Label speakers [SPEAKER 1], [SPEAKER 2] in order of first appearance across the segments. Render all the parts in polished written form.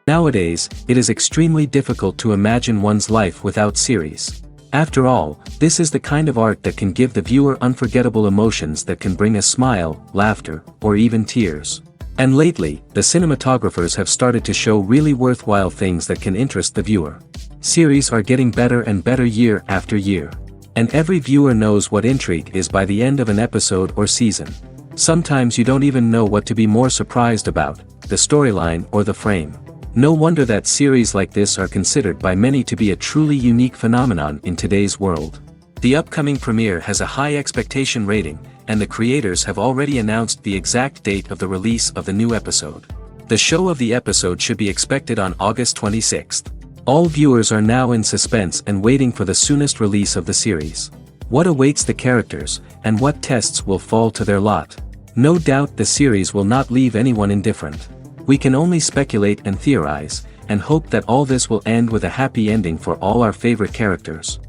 [SPEAKER 1] Nowadays, it is extremely difficult to imagine one's life without series. After all, this is the kind of art that can give the viewer unforgettable emotions that can bring a smile, laughter, or even tears. And lately, the cinematographers have started to show really worthwhile things that can interest the viewer. Series are getting better and better year after year. And every viewer knows what intrigue is by the end of an episode or season. Sometimes you don't even know what to be more surprised about, the storyline or the frame. No wonder that series like this are considered by many to be a truly unique phenomenon in today's world. The upcoming premiere has a high expectation rating, and the creators have already announced the exact date of the release of the new episode. The show of the episode should be expected on August 26th. All viewers are now in suspense and waiting for the soonest release of the series. What awaits the characters, and what tests will fall to their lot? No doubt the series will not leave anyone indifferent. We can only speculate and theorize, and hope that all this will end with a happy ending for all our favorite characters.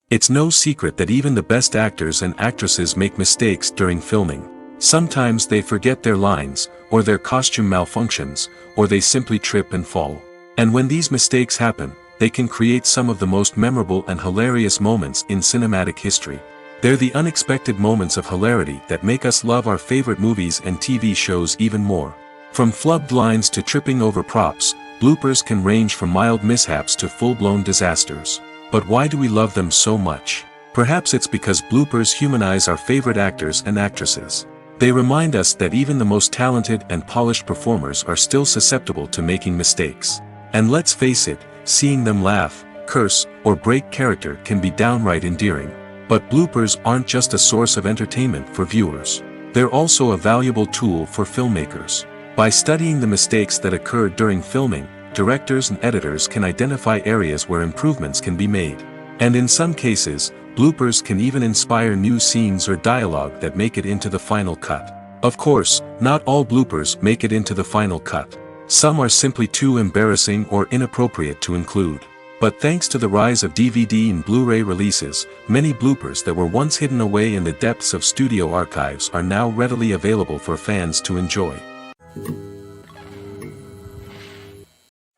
[SPEAKER 1] It's no secret that even the best actors and actresses make mistakes during filming. Sometimes they forget their lines, or their costume malfunctions, or they simply trip and fall. And when these mistakes happen, they can create some of the most memorable and hilarious moments in cinematic history. They're the unexpected moments of hilarity that make us love our favorite movies and TV shows even more. From flubbed lines to tripping over props, bloopers can range from mild mishaps to full-blown disasters. But why do we love them so much? Perhaps it's because bloopers humanize our favorite actors and actresses. They remind us that even the most talented and polished performers are still susceptible to making mistakes. And let's face it, seeing them laugh, curse, or break character can be downright endearing. But bloopers aren't just a source of entertainment for viewers. They're also a valuable tool for filmmakers. By studying the mistakes that occurred during filming, directors and editors can identify areas where improvements can be made. And in some cases, bloopers can even inspire new scenes or dialogue that make it into the final cut. Of course, not all bloopers make it into the final cut. Some are simply too embarrassing or inappropriate to include. But thanks to the rise of DVD and Blu-ray releases, many bloopers that were once hidden away in the depths of studio archives are now readily available for fans to enjoy.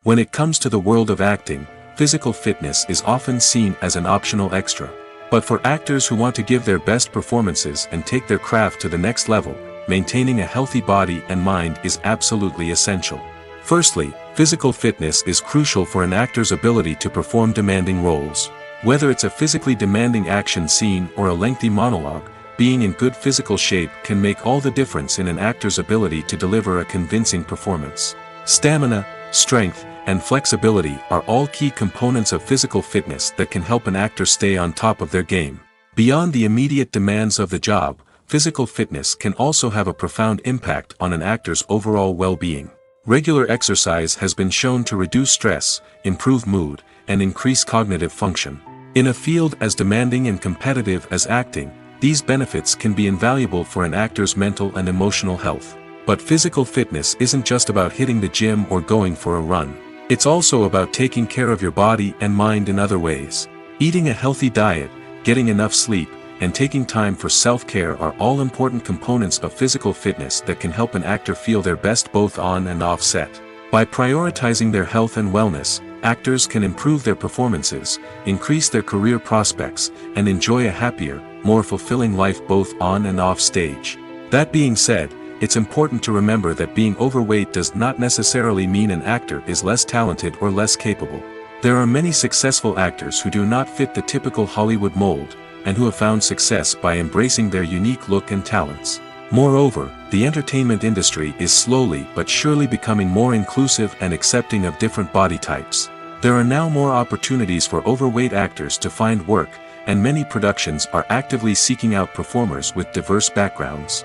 [SPEAKER 1] When it comes to the world of acting, physical fitness is often seen as an optional extra. But for actors who want to give their best performances and take their craft to the next level, maintaining a healthy body and mind is absolutely essential. Firstly, physical fitness is crucial for an actor's ability to perform demanding roles. Whether it's a physically demanding action scene or a lengthy monologue, being in good physical shape can make all the difference in an actor's ability to deliver a convincing performance. Stamina, strength, and flexibility are all key components of physical fitness that can help an actor stay on top of their game. Beyond the immediate demands of the job, physical fitness can also have a profound impact on an actor's overall well-being. Regular exercise has been shown to reduce stress, improve mood, and increase cognitive function. In a field as demanding and competitive as acting, these benefits can be invaluable for an actor's mental and emotional health. But physical fitness isn't just about hitting the gym or going for a run. It's also about taking care of your body and mind in other ways. Eating a healthy diet, getting enough sleep, and taking time for self-care are all important components of physical fitness that can help an actor feel their best both on and off set. By prioritizing their health and wellness, actors can improve their performances, increase their career prospects, and enjoy a happier, more fulfilling life both on and off stage. That being said, it's important to remember that being overweight does not necessarily mean an actor is less talented or less capable. There are many successful actors who do not fit the typical Hollywood mold, and who have found success by embracing their unique look and talents. Moreover, the entertainment industry is slowly but surely becoming more inclusive and accepting of different body types. There are now more opportunities for overweight actors to find work, and many productions are actively seeking out performers with diverse backgrounds.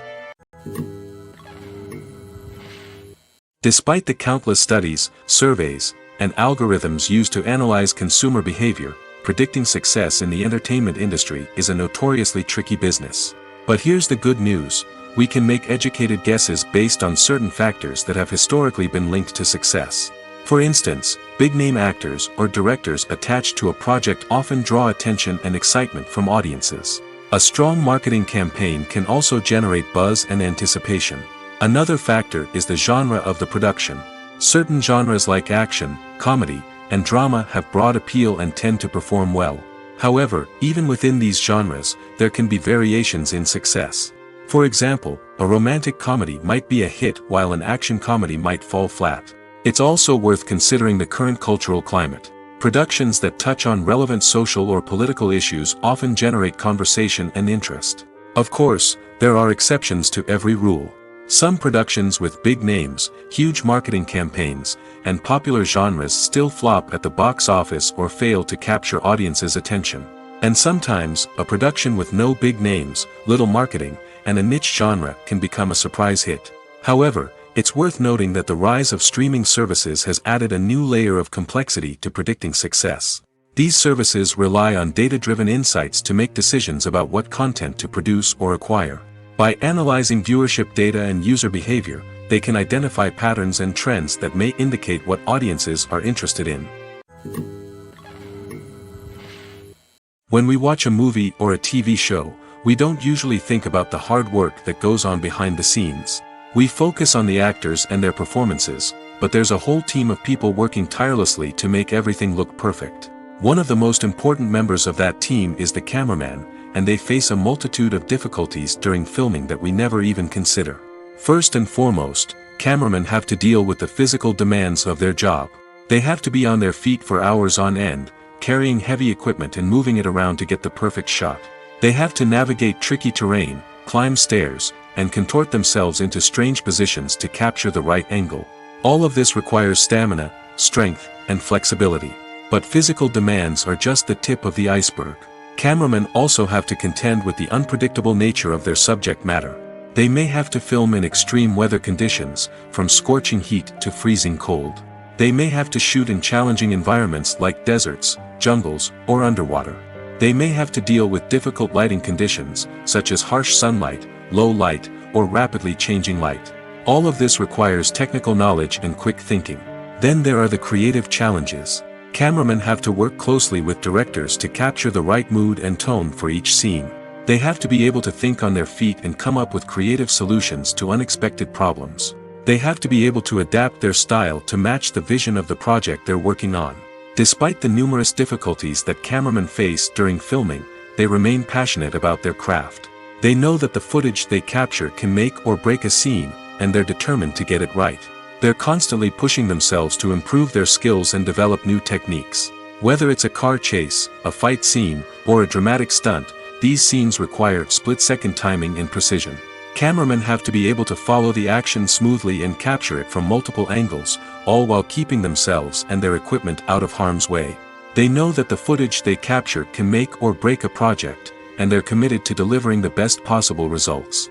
[SPEAKER 1] Despite the countless studies, surveys, and algorithms used to analyze consumer behavior, predicting success in the entertainment industry is a notoriously tricky business. But here's the good news: we can make educated guesses based on certain factors that have historically been linked to success. For instance, big-name actors or directors attached to a project often draw attention and excitement from audiences. A strong marketing campaign can also generate buzz and anticipation. Another factor is the genre of the production. Certain genres like action, comedy, and drama have broad appeal and tend to perform well. However, even within these genres, there can be variations in success. For example, a romantic comedy might be a hit while an action comedy might fall flat. It's also worth considering the current cultural climate. Productions that touch on relevant social or political issues often generate conversation and interest. Of course, there are exceptions to every rule. Some productions with big names, huge marketing campaigns, and popular genres still flop at the box office or fail to capture audiences' attention. And sometimes, a production with no big names, little marketing, and a niche genre can become a surprise hit. However, it's worth noting that the rise of streaming services has added a new layer of complexity to predicting success. These services rely on data-driven insights to make decisions about what content to produce or acquire. By analyzing viewership data and user behavior, they can identify patterns and trends that may indicate what audiences are interested in. When we watch a movie or a TV show, we don't usually think about the hard work that goes on behind the scenes. We focus on the actors and their performances, but there's a whole team of people working tirelessly to make everything look perfect. One of the most important members of that team is the cameraman, and they face a multitude of difficulties during filming that we never even consider. First and foremost, cameramen have to deal with the physical demands of their job. They have to be on their feet for hours on end, carrying heavy equipment and moving it around to get the perfect shot. They have to navigate tricky terrain, climb stairs, and contort themselves into strange positions to capture the right angle. All of this requires stamina, strength, and flexibility. But physical demands are just the tip of the iceberg. Cameramen also have to contend with the unpredictable nature of their subject matter. They may have to film in extreme weather conditions, from scorching heat to freezing cold. They may have to shoot in challenging environments like deserts, jungles, or underwater. They may have to deal with difficult lighting conditions, such as harsh sunlight, low light, or rapidly changing light. All of this requires technical knowledge and quick thinking. Then there are the creative challenges. Cameramen have to work closely with directors to capture the right mood and tone for each scene. They have to be able to think on their feet and come up with creative solutions to unexpected problems. They have to be able to adapt their style to match the vision of the project they're working on. Despite the numerous difficulties that cameramen face during filming, they remain passionate about their craft. They know that the footage they capture can make or break a scene, and they're determined to get it right. They're constantly pushing themselves to improve their skills and develop new techniques. Whether it's a car chase, a fight scene, or a dramatic stunt, these scenes require split-second timing and precision. Cameramen have to be able to follow the action smoothly and capture it from multiple angles, all while keeping themselves and their equipment out of harm's way. They know that the footage they capture can make or break a project, and they're committed to delivering the best possible results.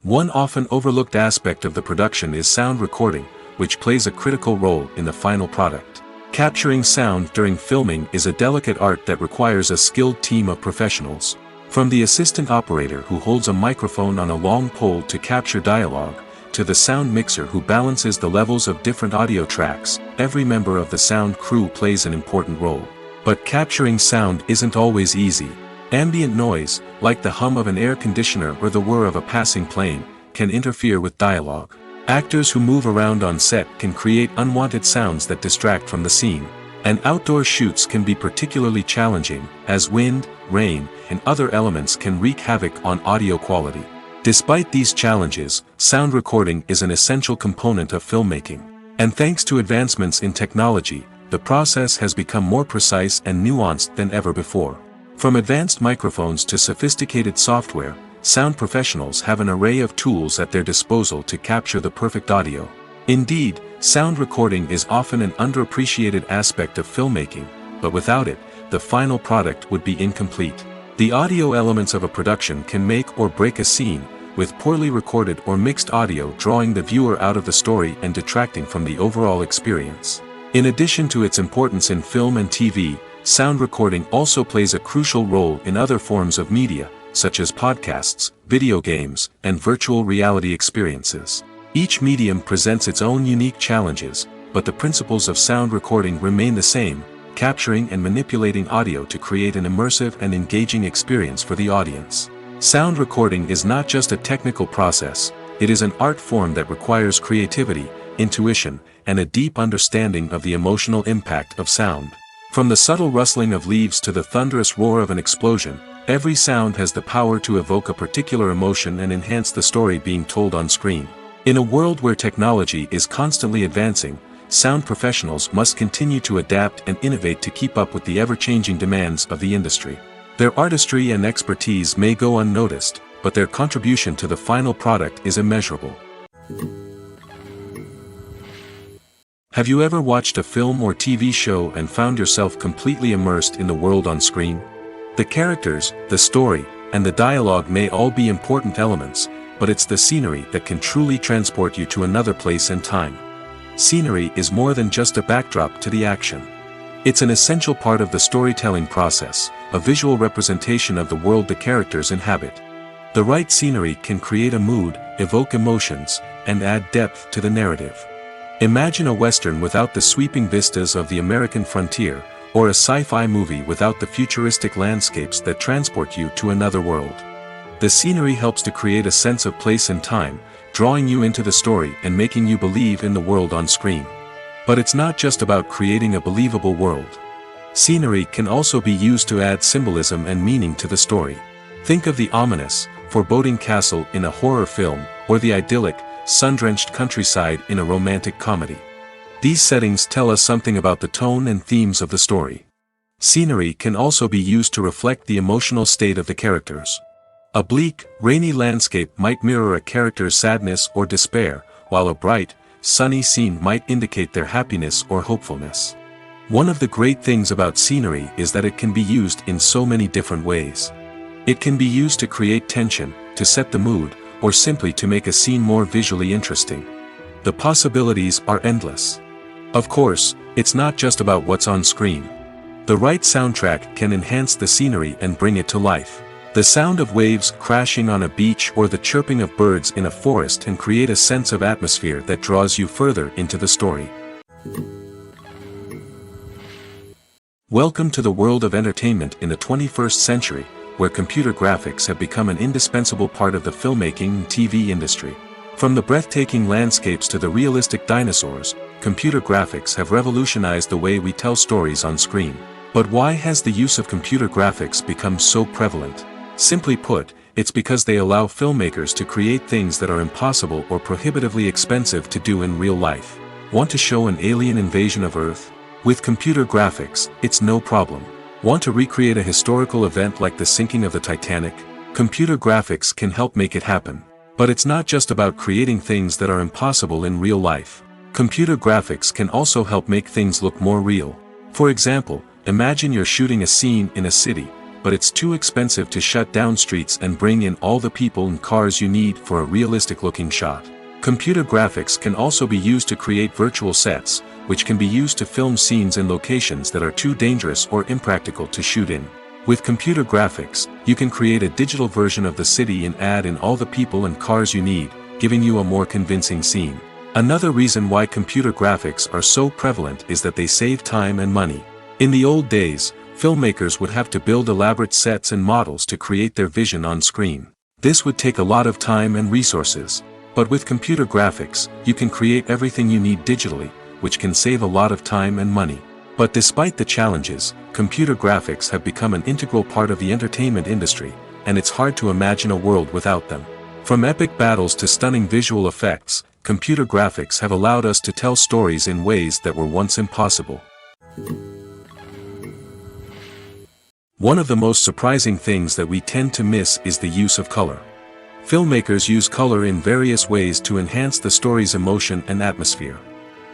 [SPEAKER 1] One often overlooked aspect of the production is sound recording, which plays a critical role in the final product. Capturing sound during filming is a delicate art that requires a skilled team of professionals. From the assistant operator who holds a microphone on a long pole to capture dialogue, to the sound mixer who balances the levels of different audio tracks, every member of the sound crew plays an important role. But capturing sound isn't always easy. Ambient noise, like the hum of an air conditioner or the whir of a passing plane, can interfere with dialogue. Actors who move around on set can create unwanted sounds that distract from the scene. And outdoor shoots can be particularly challenging, as wind, rain, and other elements can wreak havoc on audio quality. Despite these challenges, sound recording is an essential component of filmmaking. And thanks to advancements in technology, the process has become more precise and nuanced than ever before. From advanced microphones to sophisticated software, sound professionals have an array of tools at their disposal to capture the perfect audio. Indeed, sound recording is often an underappreciated aspect of filmmaking, but without it, the final product would be incomplete. The audio elements of a production can make or break a scene, with poorly recorded or mixed audio drawing the viewer out of the story and detracting from the overall experience. In addition to its importance in film and TV, sound recording also plays a crucial role in other forms of media, such as podcasts, video games, and virtual reality experiences. Each medium presents its own unique challenges, but the principles of sound recording remain the same, capturing and manipulating audio to create an immersive and engaging experience for the audience. Sound recording is not just a technical process, it is an art form that requires creativity, intuition, and a deep understanding of the emotional impact of sound. From the subtle rustling of leaves to the thunderous roar of an explosion, every sound has the power to evoke a particular emotion and enhance the story being told on screen. In a world where technology is constantly advancing, sound professionals must continue to adapt and innovate to keep up with the ever-changing demands of the industry. Their artistry and expertise may go unnoticed, but their contribution to the final product is immeasurable. Have you ever watched a film or TV show and found yourself completely immersed in the world on screen? The characters, the story, and the dialogue may all be important elements, but it's the scenery that can truly transport you to another place and time. Scenery is more than just a backdrop to the action. It's an essential part of the storytelling process, a visual representation of the world the characters inhabit. The right scenery can create a mood, evoke emotions, and add depth to the narrative. Imagine a Western without the sweeping vistas of the American frontier, or a sci-fi movie without the futuristic landscapes that transport you to another world. The scenery helps to create a sense of place and time, drawing you into the story and making you believe in the world on screen. But it's not just about creating a believable world. Scenery can also be used to add symbolism and meaning to the story. Think of the ominous, foreboding castle in a horror film, or the idyllic, sun-drenched countryside in a romantic comedy. These settings tell us something about the tone and themes of the story. Scenery can also be used to reflect the emotional state of the characters. A bleak, rainy landscape might mirror a character's sadness or despair, while a bright, sunny scene might indicate their happiness or hopefulness. One of the great things about scenery is that it can be used in so many different ways. It can be used to create tension, to set the mood, or simply to make a scene more visually interesting. The possibilities are endless. Of course, it's not just about what's on screen. The right soundtrack can enhance the scenery and bring it to life. The sound of waves crashing on a beach or the chirping of birds in a forest can create a sense of atmosphere that draws you further into the story. Welcome to the world of entertainment in the 21st century, where computer graphics have become an indispensable part of the filmmaking and TV industry. From the breathtaking landscapes to the realistic dinosaurs, computer graphics have revolutionized the way we tell stories on screen. But why has the use of computer graphics become so prevalent? Simply put, it's because they allow filmmakers to create things that are impossible or prohibitively expensive to do in real life. Want to show an alien invasion of Earth? With computer graphics, it's no problem. Want to recreate a historical event like the sinking of the Titanic? Computer graphics can help make it happen. But it's not just about creating things that are impossible in real life. Computer graphics can also help make things look more real. For example, imagine you're shooting a scene in a city, but it's too expensive to shut down streets and bring in all the people and cars you need for a realistic-looking shot. Computer graphics can also be used to create virtual sets, which can be used to film scenes in locations that are too dangerous or impractical to shoot in. With computer graphics, you can create a digital version of the city and add in all the people and cars you need, giving you a more convincing scene. Another reason why computer graphics are so prevalent is that they save time and money. In the old days, filmmakers would have to build elaborate sets and models to create their vision on screen. This would take a lot of time and resources. But with computer graphics, you can create everything you need digitally, which can save a lot of time and money. But despite the challenges, computer graphics have become an integral part of the entertainment industry, and it's hard to imagine a world without them. From epic battles to stunning visual effects, computer graphics have allowed us to tell stories in ways that were once impossible. One of the most surprising things that we tend to miss is the use of color. Filmmakers use color in various ways to enhance the story's emotion and atmosphere.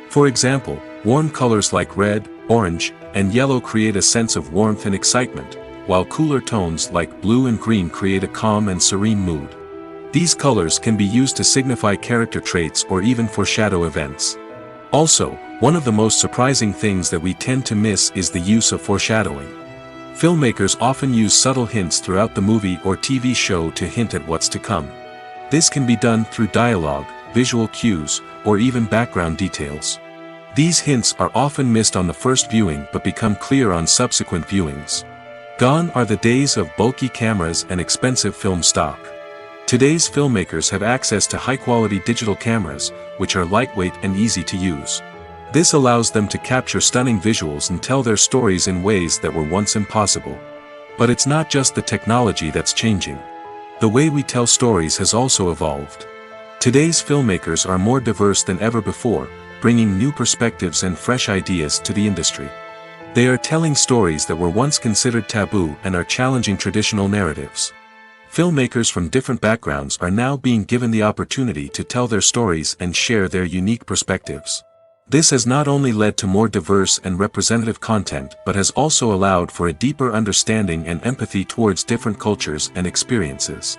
[SPEAKER 1] For example, warm colors like red, orange, and yellow create a sense of warmth and excitement, while cooler tones like blue and green create a calm and serene mood. These colors can be used to signify character traits or even foreshadow events. Also, one of the most surprising things that we tend to miss is the use of foreshadowing. Filmmakers often use subtle hints throughout the movie or TV show to hint at what's to come. This can be done through dialogue, visual cues, or even background details. These hints are often missed on the first viewing but become clear on subsequent viewings. Gone are the days of bulky cameras and expensive film stock. Today's filmmakers have access to high-quality digital cameras, which are lightweight and easy to use. This allows them to capture stunning visuals and tell their stories in ways that were once impossible. But it's not just the technology that's changing. The way we tell stories has also evolved. Today's filmmakers are more diverse than ever before, bringing new perspectives and fresh ideas to the industry. They are telling stories that were once considered taboo and are challenging traditional narratives. Filmmakers from different backgrounds are now being given the opportunity to tell their stories and share their unique perspectives. This has not only led to more diverse and representative content but has also allowed for a deeper understanding and empathy towards different cultures and experiences.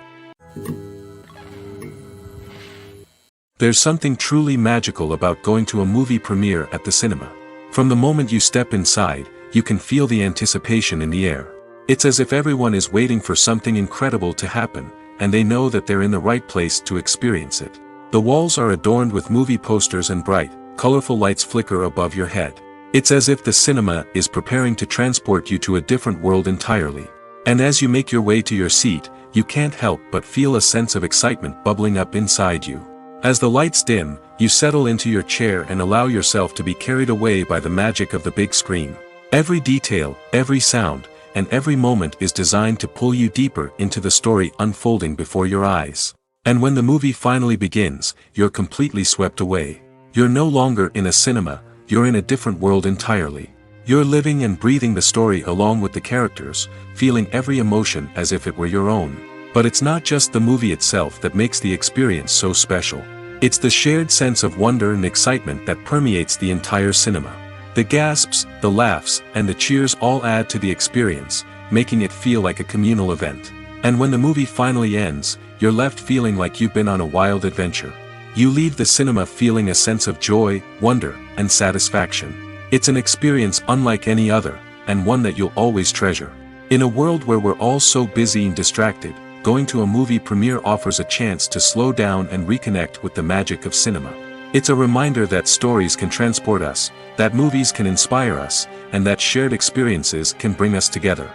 [SPEAKER 1] There's something truly magical about going to a movie premiere at the cinema. From the moment you step inside, you can feel the anticipation in the air. It's as if everyone is waiting for something incredible to happen, and they know that they're in the right place to experience it. The walls are adorned with movie posters and bright, colorful lights flicker above your head. It's as if the cinema is preparing to transport you to a different world entirely. And as you make your way to your seat, you can't help but feel a sense of excitement bubbling up inside you. As the lights dim, you settle into your chair and allow yourself to be carried away by the magic of the big screen. Every detail, every sound, and every moment is designed to pull you deeper into the story unfolding before your eyes. And when the movie finally begins, you're completely swept away. You're no longer in a cinema, you're in a different world entirely. You're living and breathing the story along with the characters, feeling every emotion as if it were your own. But it's not just the movie itself that makes the experience so special. It's the shared sense of wonder and excitement that permeates the entire cinema. The gasps, the laughs, and the cheers all add to the experience, making it feel like a communal event. And when the movie finally ends, you're left feeling like you've been on a wild adventure. You leave the cinema feeling a sense of joy, wonder, and satisfaction. It's an experience unlike any other, and one that you'll always treasure. In a world where we're all so busy and distracted, going to a movie premiere offers a chance to slow down and reconnect with the magic of cinema. It's a reminder that stories can transport us, that movies can inspire us, and that shared experiences can bring us together.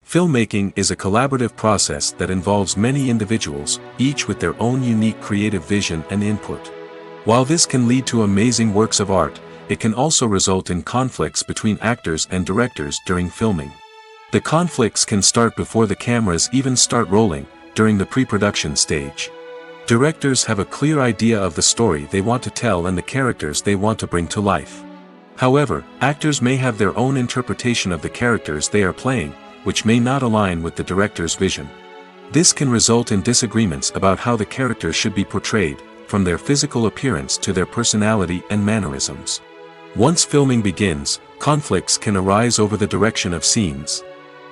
[SPEAKER 1] Filmmaking is a collaborative process that involves many individuals, each with their own unique creative vision and input. While this can lead to amazing works of art, it can also result in conflicts between actors and directors during filming. The conflicts can start before the cameras even start rolling, during the pre-production stage. Directors have a clear idea of the story they want to tell and the characters they want to bring to life. However, actors may have their own interpretation of the characters they are playing, which may not align with the director's vision. This can result in disagreements about how the characters should be portrayed, from their physical appearance to their personality and mannerisms. Once filming begins, conflicts can arise over the direction of scenes.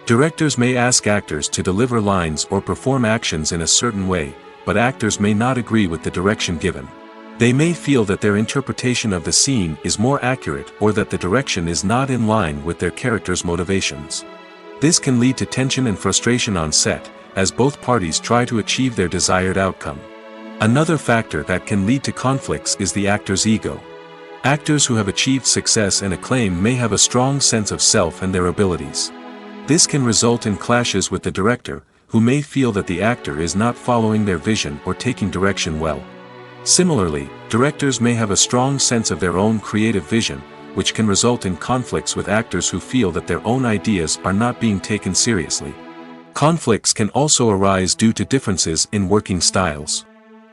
[SPEAKER 1] Directors may ask actors to deliver lines or perform actions in a certain way, but actors may not agree with the direction given. They may feel that their interpretation of the scene is more accurate or that the direction is not in line with their character's motivations. This can lead to tension and frustration on set, as both parties try to achieve their desired outcome. Another factor that can lead to conflicts is the actor's ego. Actors who have achieved success and acclaim may have a strong sense of self and their abilities. This can result in clashes with the director, who may feel that the actor is not following their vision or taking direction well. Similarly, directors may have a strong sense of their own creative vision, which can result in conflicts with actors who feel that their own ideas are not being taken seriously. Conflicts can also arise due to differences in working styles.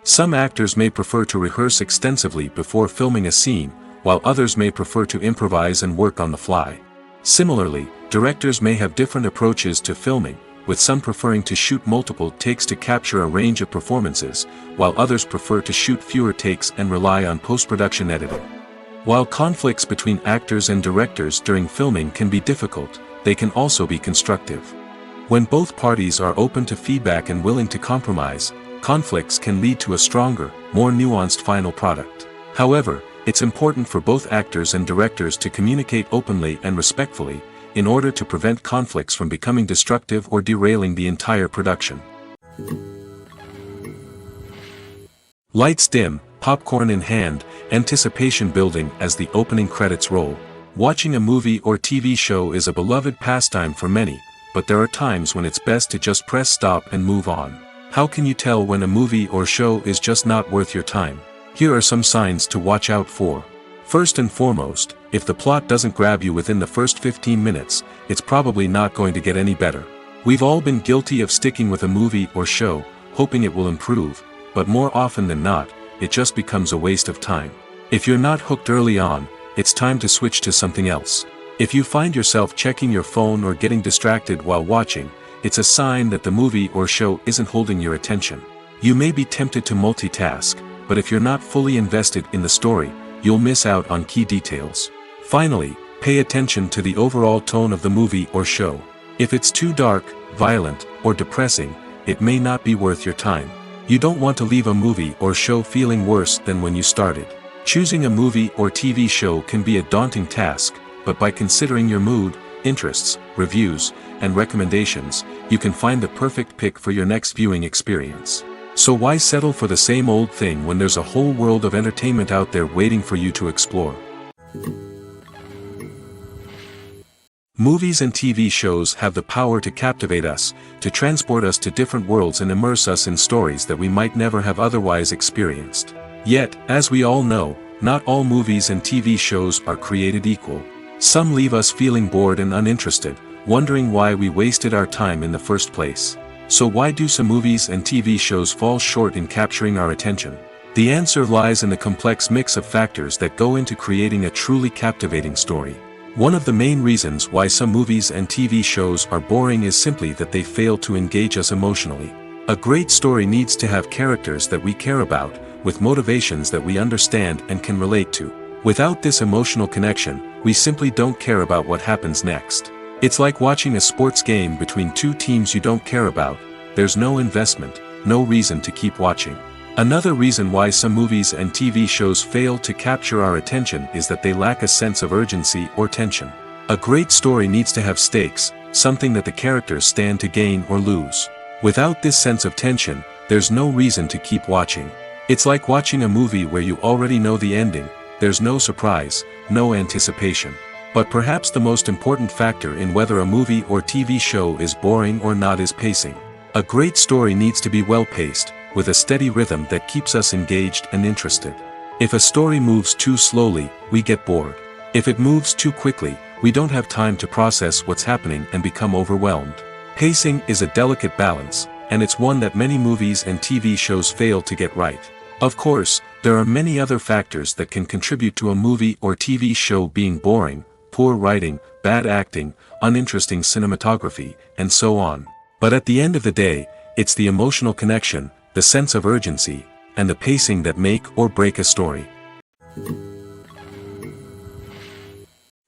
[SPEAKER 1] Some actors may prefer to rehearse extensively before filming a scene, while others may prefer to improvise and work on the fly. Similarly, directors may have different approaches to filming, with some preferring to shoot multiple takes to capture a range of performances, while others prefer to shoot fewer takes and rely on post-production editing. While conflicts between actors and directors during filming can be difficult, they can also be constructive. When both parties are open to feedback and willing to compromise, conflicts can lead to a stronger, more nuanced final product. However, it's important for both actors and directors to communicate openly and respectfully, in order to prevent conflicts from becoming destructive or derailing the entire production. Lights dim, popcorn in hand, anticipation building as the opening credits roll. Watching a movie or TV show is a beloved pastime for many, but there are times when it's best to just press stop and move on. How can you tell when a movie or show is just not worth your time? Here are some signs to watch out for. First and foremost, if the plot doesn't grab you within the first 15 minutes, it's probably not going to get any better. We've all been guilty of sticking with a movie or show, hoping it will improve, but more often than not, it just becomes a waste of time. If you're not hooked early on, it's time to switch to something else. If you find yourself checking your phone or getting distracted while watching, it's a sign that the movie or show isn't holding your attention. You may be tempted to multitask, but if you're not fully invested in the story, you'll miss out on key details. Finally, pay attention to the overall tone of the movie or show. If it's too dark, violent, or depressing, it may not be worth your time. You don't want to leave a movie or show feeling worse than when you started. Choosing a movie or TV show can be a daunting task, but by considering your mood, interests, reviews, and recommendations, you can find the perfect pick for your next viewing experience. So why settle for the same old thing when there's a whole world of entertainment out there waiting for you to explore? Movies and TV shows have the power to captivate us, to transport us to different worlds and immerse us in stories that we might never have otherwise experienced. Yet, as we all know, not all movies and TV shows are created equal. Some leave us feeling bored and uninterested, wondering why we wasted our time in the first place. So why do some movies and TV shows fall short in capturing our attention? The answer lies in the complex mix of factors that go into creating a truly captivating story. One of the main reasons why some movies and TV shows are boring is simply that they fail to engage us emotionally. A great story needs to have characters that we care about, with motivations that we understand and can relate to. Without this emotional connection, we simply don't care about what happens next. It's like watching a sports game between two teams you don't care about. There's no investment, no reason to keep watching. Another reason why some movies and TV shows fail to capture our attention is that they lack a sense of urgency or tension. A great story needs to have stakes, something that the characters stand to gain or lose. Without this sense of tension, there's no reason to keep watching. It's like watching a movie where you already know the ending. There's no surprise, no anticipation. But perhaps the most important factor in whether a movie or TV show is boring or not is pacing. A great story needs to be well-paced, with a steady rhythm that keeps us engaged and interested. If a story moves too slowly, we get bored. If it moves too quickly, we don't have time to process what's happening and become overwhelmed. Pacing is a delicate balance, and it's one that many movies and TV shows fail to get right. Of course, there are many other factors that can contribute to a movie or TV show being boring: poor writing, bad acting, uninteresting cinematography, and so on. But at the end of the day, it's the emotional connection, the sense of urgency, and the pacing that make or break a story.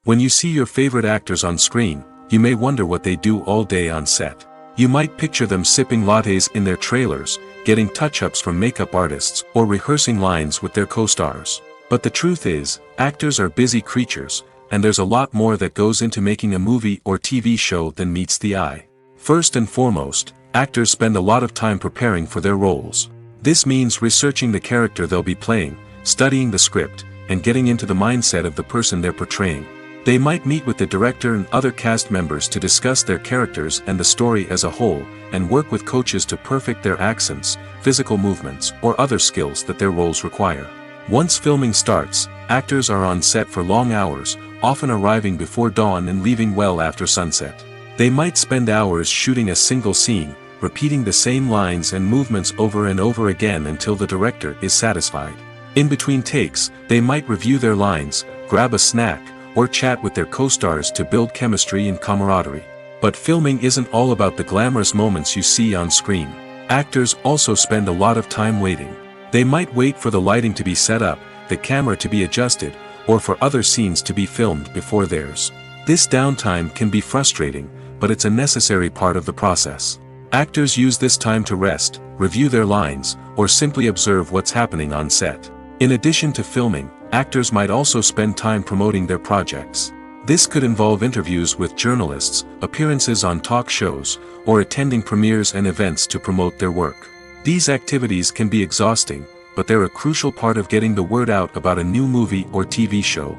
[SPEAKER 1] When you see your favorite actors on screen, you may wonder what they do all day on set. You might picture them sipping lattes in their trailers, getting touch-ups from makeup artists, or rehearsing lines with their co-stars. But the truth is, actors are busy creatures, and there's a lot more that goes into making a movie or TV show than meets the eye. First and foremost, actors spend a lot of time preparing for their roles. This means researching the character they'll be playing, studying the script, and getting into the mindset of the person they're portraying. They might meet with the director and other cast members to discuss their characters and the story as a whole, and work with coaches to perfect their accents, physical movements, or other skills that their roles require. Once filming starts, actors are on set for long hours, often arriving before dawn and leaving well after sunset. They might spend hours shooting a single scene, repeating the same lines and movements over and over again until the director is satisfied. In between takes, they might review their lines, grab a snack, or chat with their co-stars to build chemistry and camaraderie. But filming isn't all about the glamorous moments you see on screen. Actors also spend a lot of time waiting. They might wait for the lighting to be set up, the camera to be adjusted, or for other scenes to be filmed before theirs. This downtime can be frustrating, but it's a necessary part of the process. Actors use this time to rest, review their lines, or simply observe what's happening on set. In addition to filming, actors might also spend time promoting their projects. This could involve interviews with journalists, appearances on talk shows, or attending premieres and events to promote their work. These activities can be exhausting, but they're a crucial part of getting the word out about a new movie or TV show.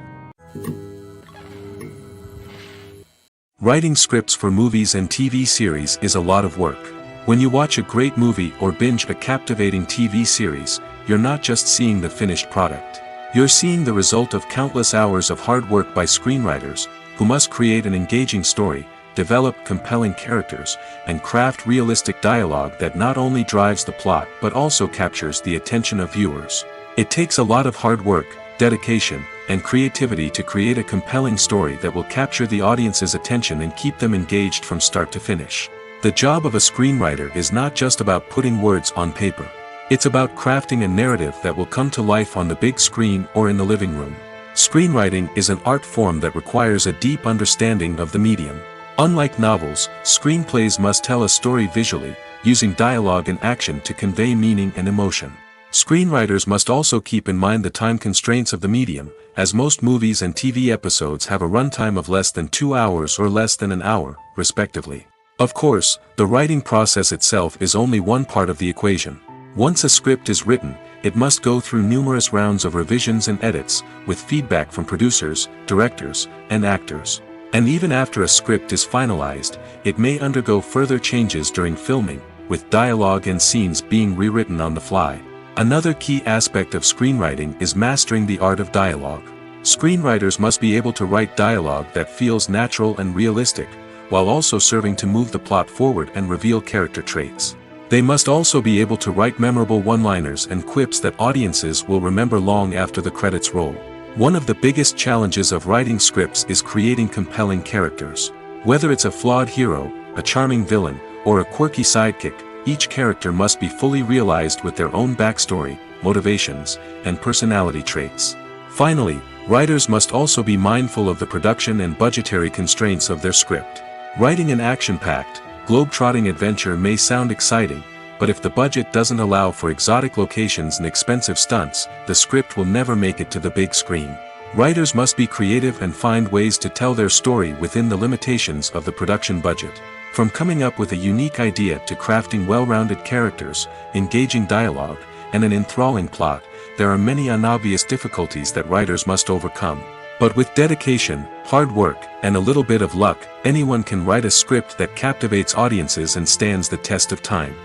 [SPEAKER 1] Writing scripts for movies and TV series is a lot of work. When you watch a great movie or binge a captivating TV series, you're not just seeing the finished product. You're seeing the result of countless hours of hard work by screenwriters, who must create an engaging story, develop compelling characters, and craft realistic dialogue that not only drives the plot but also captures the attention of viewers. It takes a lot of hard work, dedication, and creativity to create a compelling story that will capture the audience's attention and keep them engaged from start to finish. The job of a screenwriter is not just about putting words on paper. It's about crafting a narrative that will come to life on the big screen or in the living room. Screenwriting is an art form that requires a deep understanding of the medium. Unlike novels, screenplays must tell a story visually, using dialogue and action to convey meaning and emotion. Screenwriters must also keep in mind the time constraints of the medium, as most movies and TV episodes have a runtime of less than 2 hours or less than an hour, respectively. Of course, the writing process itself is only one part of the equation. Once a script is written, it must go through numerous rounds of revisions and edits, with feedback from producers, directors, and actors. And even after a script is finalized, it may undergo further changes during filming, with dialogue and scenes being rewritten on the fly. Another key aspect of screenwriting is mastering the art of dialogue. Screenwriters must be able to write dialogue that feels natural and realistic, while also serving to move the plot forward and reveal character traits. They must also be able to write memorable one-liners and quips that audiences will remember long after the credits roll. One of the biggest challenges of writing scripts is creating compelling characters. Whether it's a flawed hero, a charming villain, or a quirky sidekick, each character must be fully realized with their own backstory, motivations, and personality traits. Finally, writers must also be mindful of the production and budgetary constraints of their script. Writing an action-packed, globe-trotting adventure may sound exciting, but if the budget doesn't allow for exotic locations and expensive stunts, the script will never make it to the big screen. Writers must be creative and find ways to tell their story within the limitations of the production budget. From coming up with a unique idea to crafting well-rounded characters, engaging dialogue, and an enthralling plot, there are many unobvious difficulties that writers must overcome. But with dedication, hard work, and a little bit of luck, anyone can write a script that captivates audiences and stands the test of time.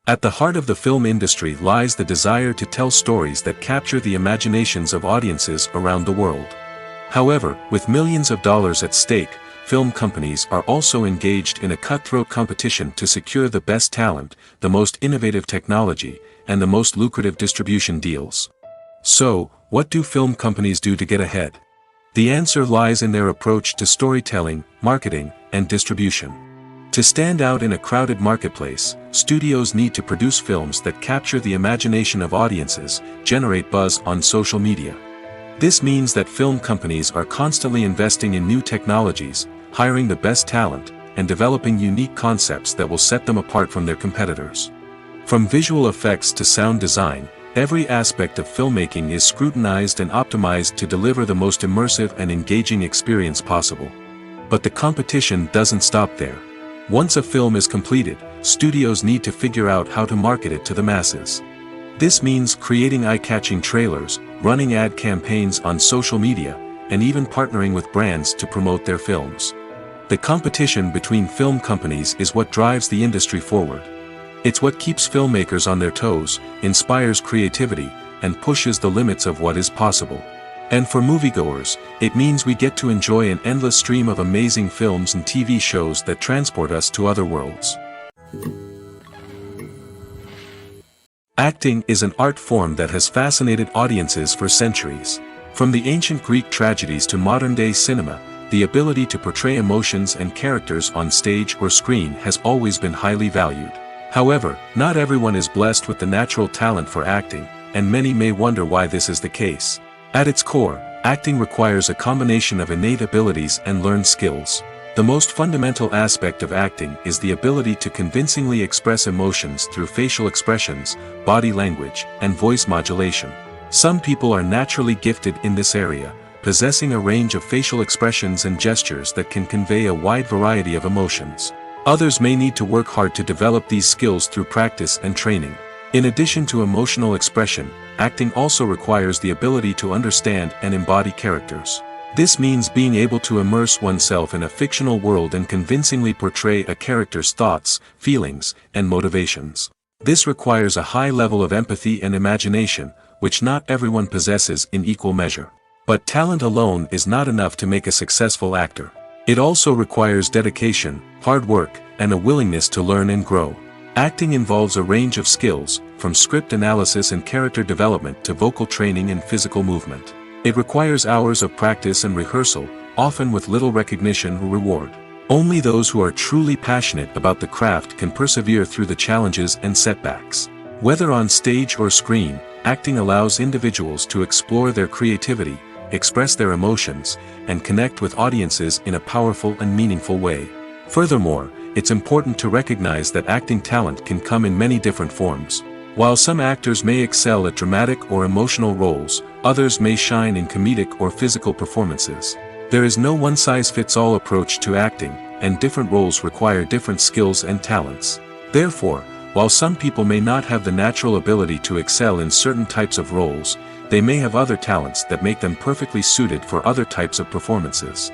[SPEAKER 1] At the heart of the film industry lies the desire to tell stories that capture the imaginations of audiences around the world. However, with millions of dollars at stake, film companies are also engaged in a cutthroat competition to secure the best talent, the most innovative technology, and the most lucrative distribution deals. So, what do film companies do to get ahead? The answer lies in their approach to storytelling, marketing, and distribution. To stand out in a crowded marketplace, studios need to produce films that capture the imagination of audiences, generate buzz on social media. This means that film companies are constantly investing in new technologies, hiring the best talent, and developing unique concepts that will set them apart from their competitors. From visual effects to sound design, every aspect of filmmaking is scrutinized and optimized to deliver the most immersive and engaging experience possible. But the competition doesn't stop there. Once a film is completed, studios need to figure out how to market it to the masses. This means creating eye-catching trailers, running ad campaigns on social media, and even partnering with brands to promote their films. The competition between film companies is what drives the industry forward. It's what keeps filmmakers on their toes, inspires creativity, and pushes the limits of what is possible. And for moviegoers, it means we get to enjoy an endless stream of amazing films and TV shows that transport us to other worlds. Acting is an art form that has fascinated audiences for centuries. From the ancient Greek tragedies to modern-day cinema, the ability to portray emotions and characters on stage or screen has always been highly valued. However, not everyone is blessed with the natural talent for acting, and many may wonder why this is the case. At its core, acting requires a combination of innate abilities and learned skills. The most fundamental aspect of acting is the ability to convincingly express emotions through facial expressions, body language, and voice modulation. Some people are naturally gifted in this area, possessing a range of facial expressions and gestures that can convey a wide variety of emotions. Others may need to work hard to develop these skills through practice and training. In addition to emotional expression, acting also requires the ability to understand and embody characters. This means being able to immerse oneself in a fictional world and convincingly portray a character's thoughts, feelings, and motivations. This requires a high level of empathy and imagination, which not everyone possesses in equal measure. But talent alone is not enough to make a successful actor. It also requires dedication, hard work, and a willingness to learn and grow. Acting involves a range of skills, from script analysis and character development to vocal training and physical movement. It requires hours of practice and rehearsal, often with little recognition or reward. Only those who are truly passionate about the craft can persevere through the challenges and setbacks. Whether on stage or screen, acting allows individuals to explore their creativity, express their emotions, and connect with audiences in a powerful and meaningful way. Furthermore, it's important to recognize that acting talent can come in many different forms. While some actors may excel at dramatic or emotional roles, others may shine in comedic or physical performances. There is no one-size-fits-all approach to acting, and different roles require different skills and talents. Therefore, while some people may not have the natural ability to excel in certain types of roles, they may have other talents that make them perfectly suited for other types of performances.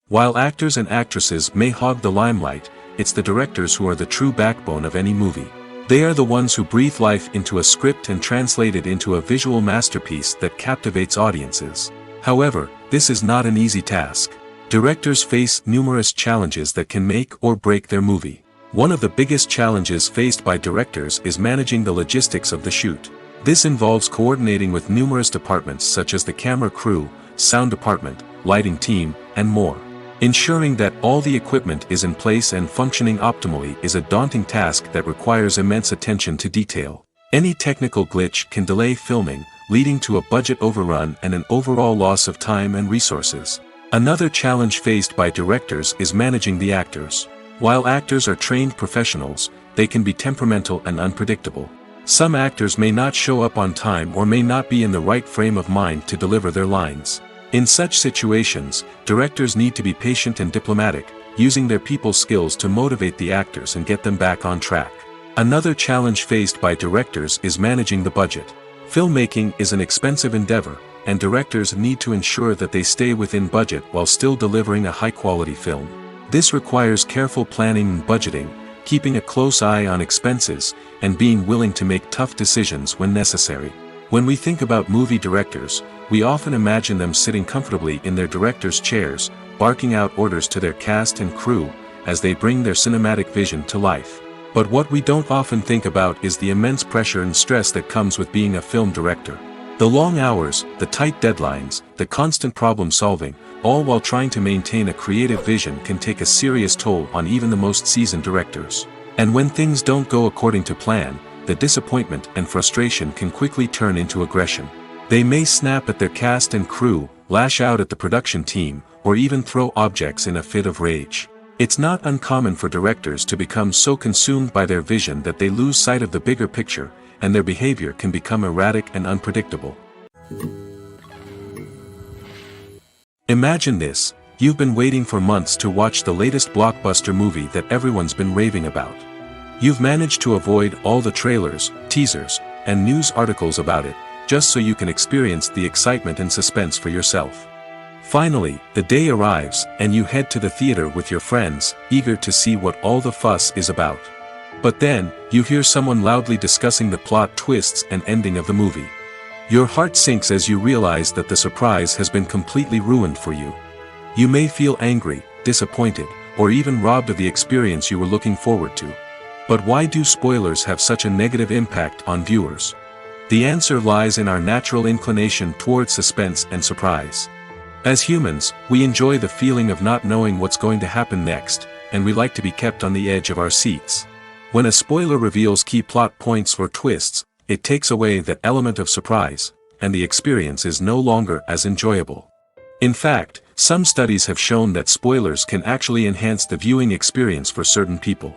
[SPEAKER 1] While actors and actresses may hog the limelight, it's the directors who are the true backbone of any movie. They are the ones who breathe life into a script and translate it into a visual masterpiece that captivates audiences. However, this is not an easy task. Directors face numerous challenges that can make or break their movie. One of the biggest challenges faced by directors is managing the logistics of the shoot. This involves coordinating with numerous departments such as the camera crew, sound department, lighting team, and more. Ensuring that all the equipment is in place and functioning optimally is a daunting task that requires immense attention to detail. Any technical glitch can delay filming, leading to a budget overrun and an overall loss of time and resources. Another challenge faced by directors is managing the actors. While actors are trained professionals, they can be temperamental and unpredictable. Some actors may not show up on time or may not be in the right frame of mind to deliver their lines. In such situations, directors need to be patient and diplomatic, using their people skills to motivate the actors and get them back on track. Another challenge faced by directors is managing the budget. Filmmaking is an expensive endeavor, and directors need to ensure that they stay within budget while still delivering a high-quality film. This requires careful planning and budgeting, keeping a close eye on expenses, and being willing to make tough decisions when necessary. When we think about movie directors, we often imagine them sitting comfortably in their director's chairs, barking out orders to their cast and crew, as they bring their cinematic vision to life. But what we don't often think about is the immense pressure and stress that comes with being a film director. The long hours, the tight deadlines, the constant problem solving, all while trying to maintain a creative vision can take a serious toll on even the most seasoned directors. And when things don't go according to plan, the disappointment and frustration can quickly turn into aggression. They may snap at their cast and crew, lash out at the production team, or even throw objects in a fit of rage. It's not uncommon for directors to become so consumed by their vision that they lose sight of the bigger picture, and their behavior can become erratic and unpredictable. Imagine this: you've been waiting for months to watch the latest blockbuster movie that everyone's been raving about. You've managed to avoid all the trailers, teasers, and news articles about it, just so you can experience the excitement and suspense for yourself. Finally, the day arrives, and you head to the theater with your friends, eager to see what all the fuss is about. But then, you hear someone loudly discussing the plot twists and ending of the movie. Your heart sinks as you realize that the surprise has been completely ruined for you. You may feel angry, disappointed, or even robbed of the experience you were looking forward to. But why do spoilers have such a negative impact on viewers? The answer lies in our natural inclination toward suspense and surprise. As humans, we enjoy the feeling of not knowing what's going to happen next, and we like to be kept on the edge of our seats. When a spoiler reveals key plot points or twists, it takes away that element of surprise, and the experience is no longer as enjoyable. In fact, some studies have shown that spoilers can actually enhance the viewing experience for certain people.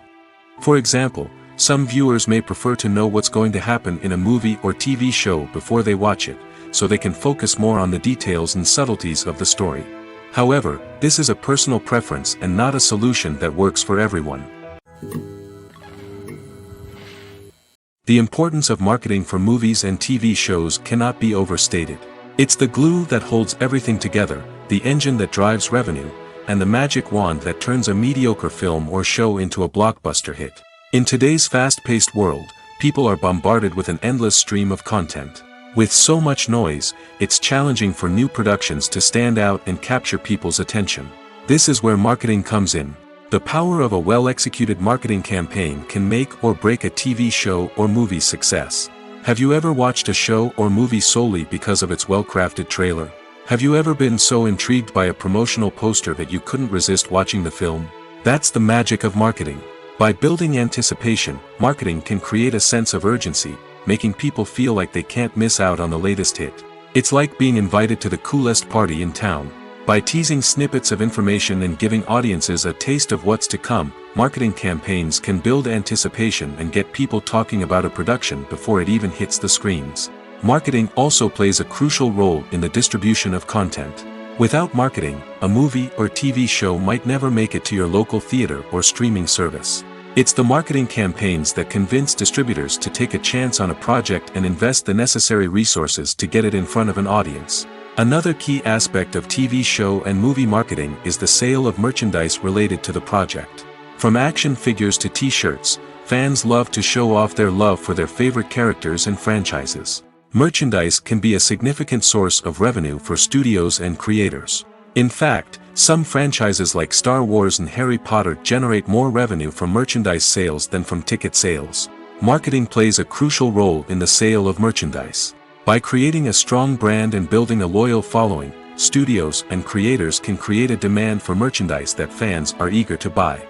[SPEAKER 1] For example, some viewers may prefer to know what's going to happen in a movie or TV show before they watch it, so they can focus more on the details and subtleties of the story. However, this is a personal preference and not a solution that works for everyone. The importance of marketing for movies and TV shows cannot be overstated. It's the glue that holds everything together, the engine that drives revenue, and the magic wand that turns a mediocre film or show into a blockbuster hit. In today's fast-paced world, people are bombarded with an endless stream of content. With so much noise, it's challenging for new productions to stand out and capture people's attention. This is where marketing comes in. The power of a well-executed marketing campaign can make or break a TV show or movie's success. Have you ever watched a show or movie solely because of its well-crafted trailer? Have you ever been so intrigued by a promotional poster that you couldn't resist watching the film? That's the magic of marketing. By building anticipation, marketing can create a sense of urgency, making people feel like they can't miss out on the latest hit. It's like being invited to the coolest party in town. By teasing snippets of information and giving audiences a taste of what's to come, marketing campaigns can build anticipation and get people talking about a production before it even hits the screens. Marketing also plays a crucial role in the distribution of content. Without marketing, a movie or TV show might never make it to your local theater or streaming service. It's the marketing campaigns that convince distributors to take a chance on a project and invest the necessary resources to get it in front of an audience. Another key aspect of TV show and movie marketing is the sale of merchandise related to the project. From action figures to t-shirts, fans love to show off their love for their favorite characters and franchises. Merchandise can be a significant source of revenue for studios and creators. In fact, some franchises like Star Wars and Harry Potter generate more revenue from merchandise sales than from ticket sales. Marketing plays a crucial role in the sale of merchandise. By creating a strong brand and building a loyal following, studios and creators can create a demand for merchandise that fans are eager to buy.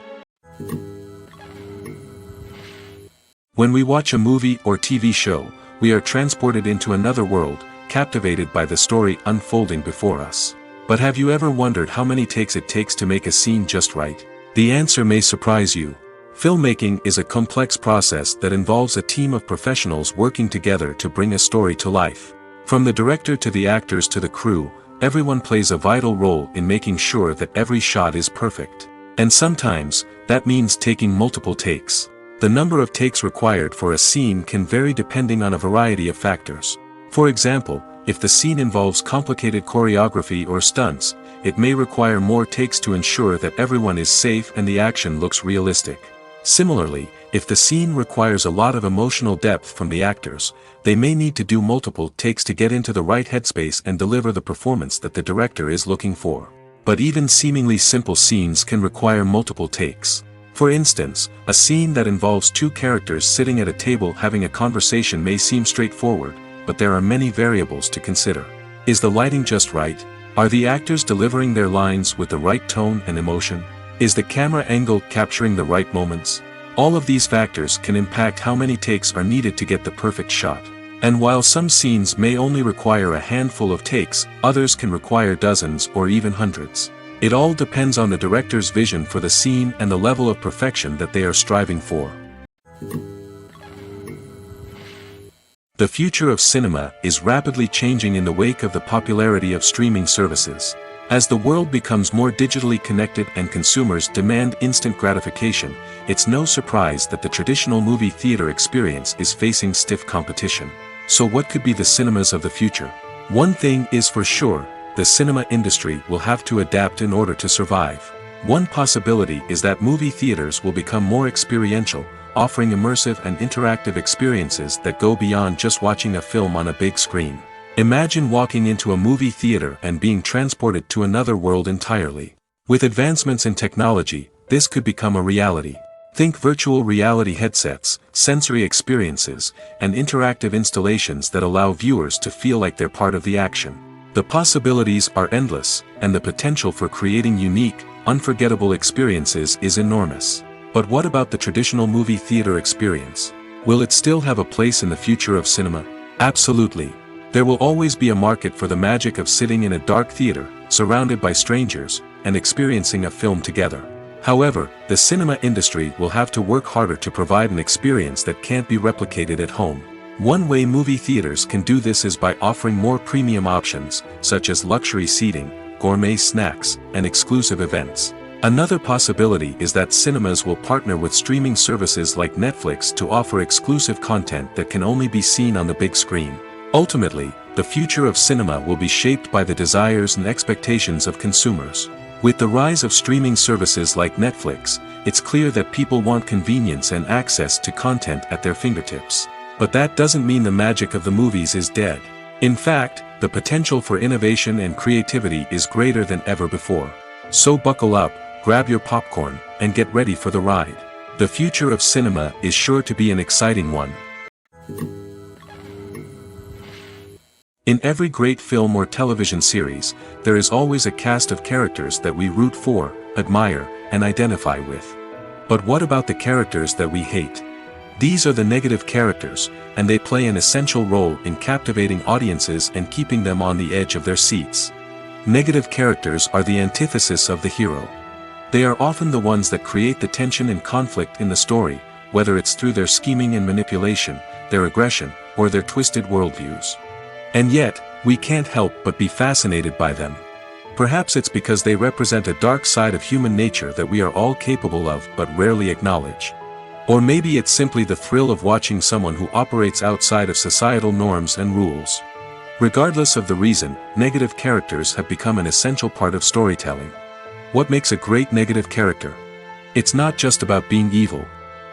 [SPEAKER 1] When we watch a movie or TV show, we are transported into another world, captivated by the story unfolding before us. But have you ever wondered how many takes it takes to make a scene just right? The answer may surprise you. Filmmaking is a complex process that involves a team of professionals working together to bring a story to life. From the director to the actors to the crew, everyone plays a vital role in making sure that every shot is perfect. And sometimes, that means taking multiple takes. The number of takes required for a scene can vary depending on a variety of factors. For example, if the scene involves complicated choreography or stunts, it may require more takes to ensure that everyone is safe and the action looks realistic. Similarly, if the scene requires a lot of emotional depth from the actors, they may need to do multiple takes to get into the right headspace and deliver the performance that the director is looking for. But even seemingly simple scenes can require multiple takes. For instance, a scene that involves two characters sitting at a table having a conversation may seem straightforward, but there are many variables to consider. Is the lighting just right? Are the actors delivering their lines with the right tone and emotion? Is the camera angle capturing the right moments? All of these factors can impact how many takes are needed to get the perfect shot. And while some scenes may only require a handful of takes, others can require dozens or even hundreds. It all depends on the director's vision for the scene and the level of perfection that they are striving for. The future of cinema is rapidly changing in the wake of the popularity of streaming services. As the world becomes more digitally connected and consumers demand instant gratification, it's no surprise that the traditional movie theater experience is facing stiff competition. So what could be the cinemas of the future? One thing is for sure, the cinema industry will have to adapt in order to survive. One possibility is that movie theaters will become more experiential, offering immersive and interactive experiences that go beyond just watching a film on a big screen. Imagine walking into a movie theater and being transported to another world entirely. With advancements in technology, this could become a reality. Think virtual reality headsets, sensory experiences, and interactive installations that allow viewers to feel like they're part of the action. The possibilities are endless, and the potential for creating unique, unforgettable experiences is enormous. But what about the traditional movie theater experience? Will it still have a place in the future of cinema? Absolutely. There will always be a market for the magic of sitting in a dark theater, surrounded by strangers, and experiencing a film together. However, the cinema industry will have to work harder to provide an experience that can't be replicated at home. One way movie theaters can do this is by offering more premium options, such as luxury seating, gourmet snacks, and exclusive events. Another possibility is that cinemas will partner with streaming services like Netflix to offer exclusive content that can only be seen on the big screen. Ultimately, the future of cinema will be shaped by the desires and expectations of consumers. With the rise of streaming services like Netflix, it's clear that people want convenience and access to content at their fingertips. But that doesn't mean the magic of the movies is dead. In fact, the potential for innovation and creativity is greater than ever before. So buckle up, grab your popcorn, and get ready for the ride. The future of cinema is sure to be an exciting one. In every great film or television series, there is always a cast of characters that we root for, admire, and identify with. But what about the characters that we hate? These are the negative characters, and they play an essential role in captivating audiences and keeping them on the edge of their seats. Negative characters are the antithesis of the hero. They are often the ones that create the tension and conflict in the story, whether it's through their scheming and manipulation, their aggression, or their twisted worldviews. And yet, we can't help but be fascinated by them. Perhaps it's because they represent a dark side of human nature that we are all capable of but rarely acknowledge. Or maybe it's simply the thrill of watching someone who operates outside of societal norms and rules. Regardless of the reason, negative characters have become an essential part of storytelling. What makes a great negative character? It's not just about being evil.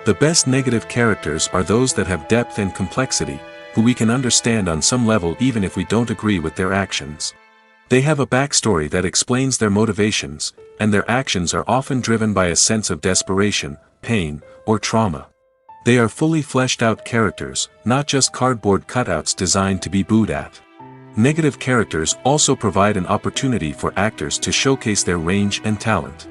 [SPEAKER 1] The best negative characters are those that have depth and complexity, who we can understand on some level even if we don't agree with their actions. They have a backstory that explains their motivations, and their actions are often driven by a sense of desperation, pain, or trauma. They are fully fleshed out characters, not just cardboard cutouts designed to be booed at. Negative characters also provide an opportunity for actors to showcase their range and talent.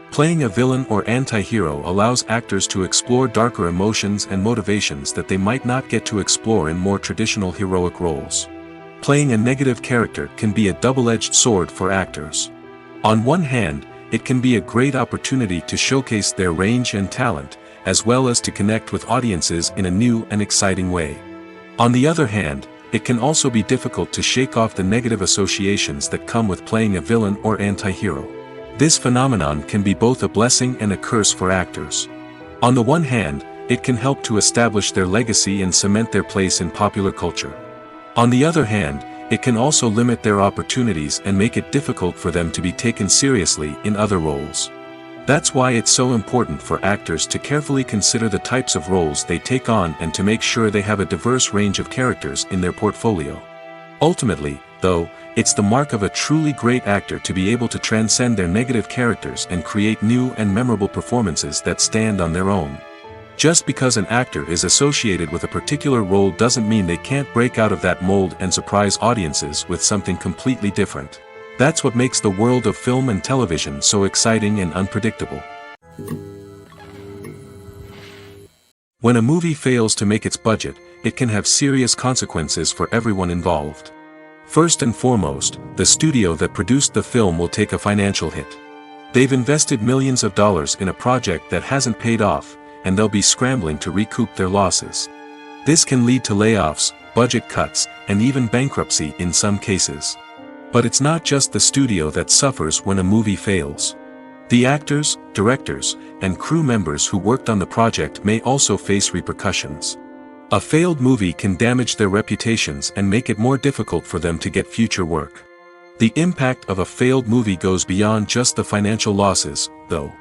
[SPEAKER 1] Playing a villain or anti-hero allows actors to explore darker emotions and motivations that they might not get to explore in more traditional heroic roles. Playing a negative character can be a double-edged sword for actors. On one hand, it can be a great opportunity to showcase their range and talent, as well as to connect with audiences in a new and exciting way. On the other hand, it can also be difficult to shake off the negative associations that come with playing a villain or anti-hero. This phenomenon can be both a blessing and a curse for actors. On the one hand, it can help to establish their legacy and cement their place in popular culture. On the other hand, it can also limit their opportunities and make it difficult for them to be taken seriously in other roles. That's why it's so important for actors to carefully consider the types of roles they take on and to make sure they have a diverse range of characters in their portfolio. Ultimately, though, it's the mark of a truly great actor to be able to transcend their negative characters and create new and memorable performances that stand on their own. Just because an actor is associated with a particular role doesn't mean they can't break out of that mold and surprise audiences with something completely different. That's what makes the world of film and television so exciting and unpredictable. When a movie fails to make its budget, it can have serious consequences for everyone involved. First and foremost, the studio that produced the film will take a financial hit. They've invested millions of dollars in a project that hasn't paid off, and they'll be scrambling to recoup their losses. This can lead to layoffs, budget cuts, and even bankruptcy in some cases. But it's not just the studio that suffers when a movie fails. The actors, directors, and crew members who worked on the project may also face repercussions. A failed movie can damage their reputations and make it more difficult for them to get future work. The impact of a failed movie goes beyond just the financial losses, though.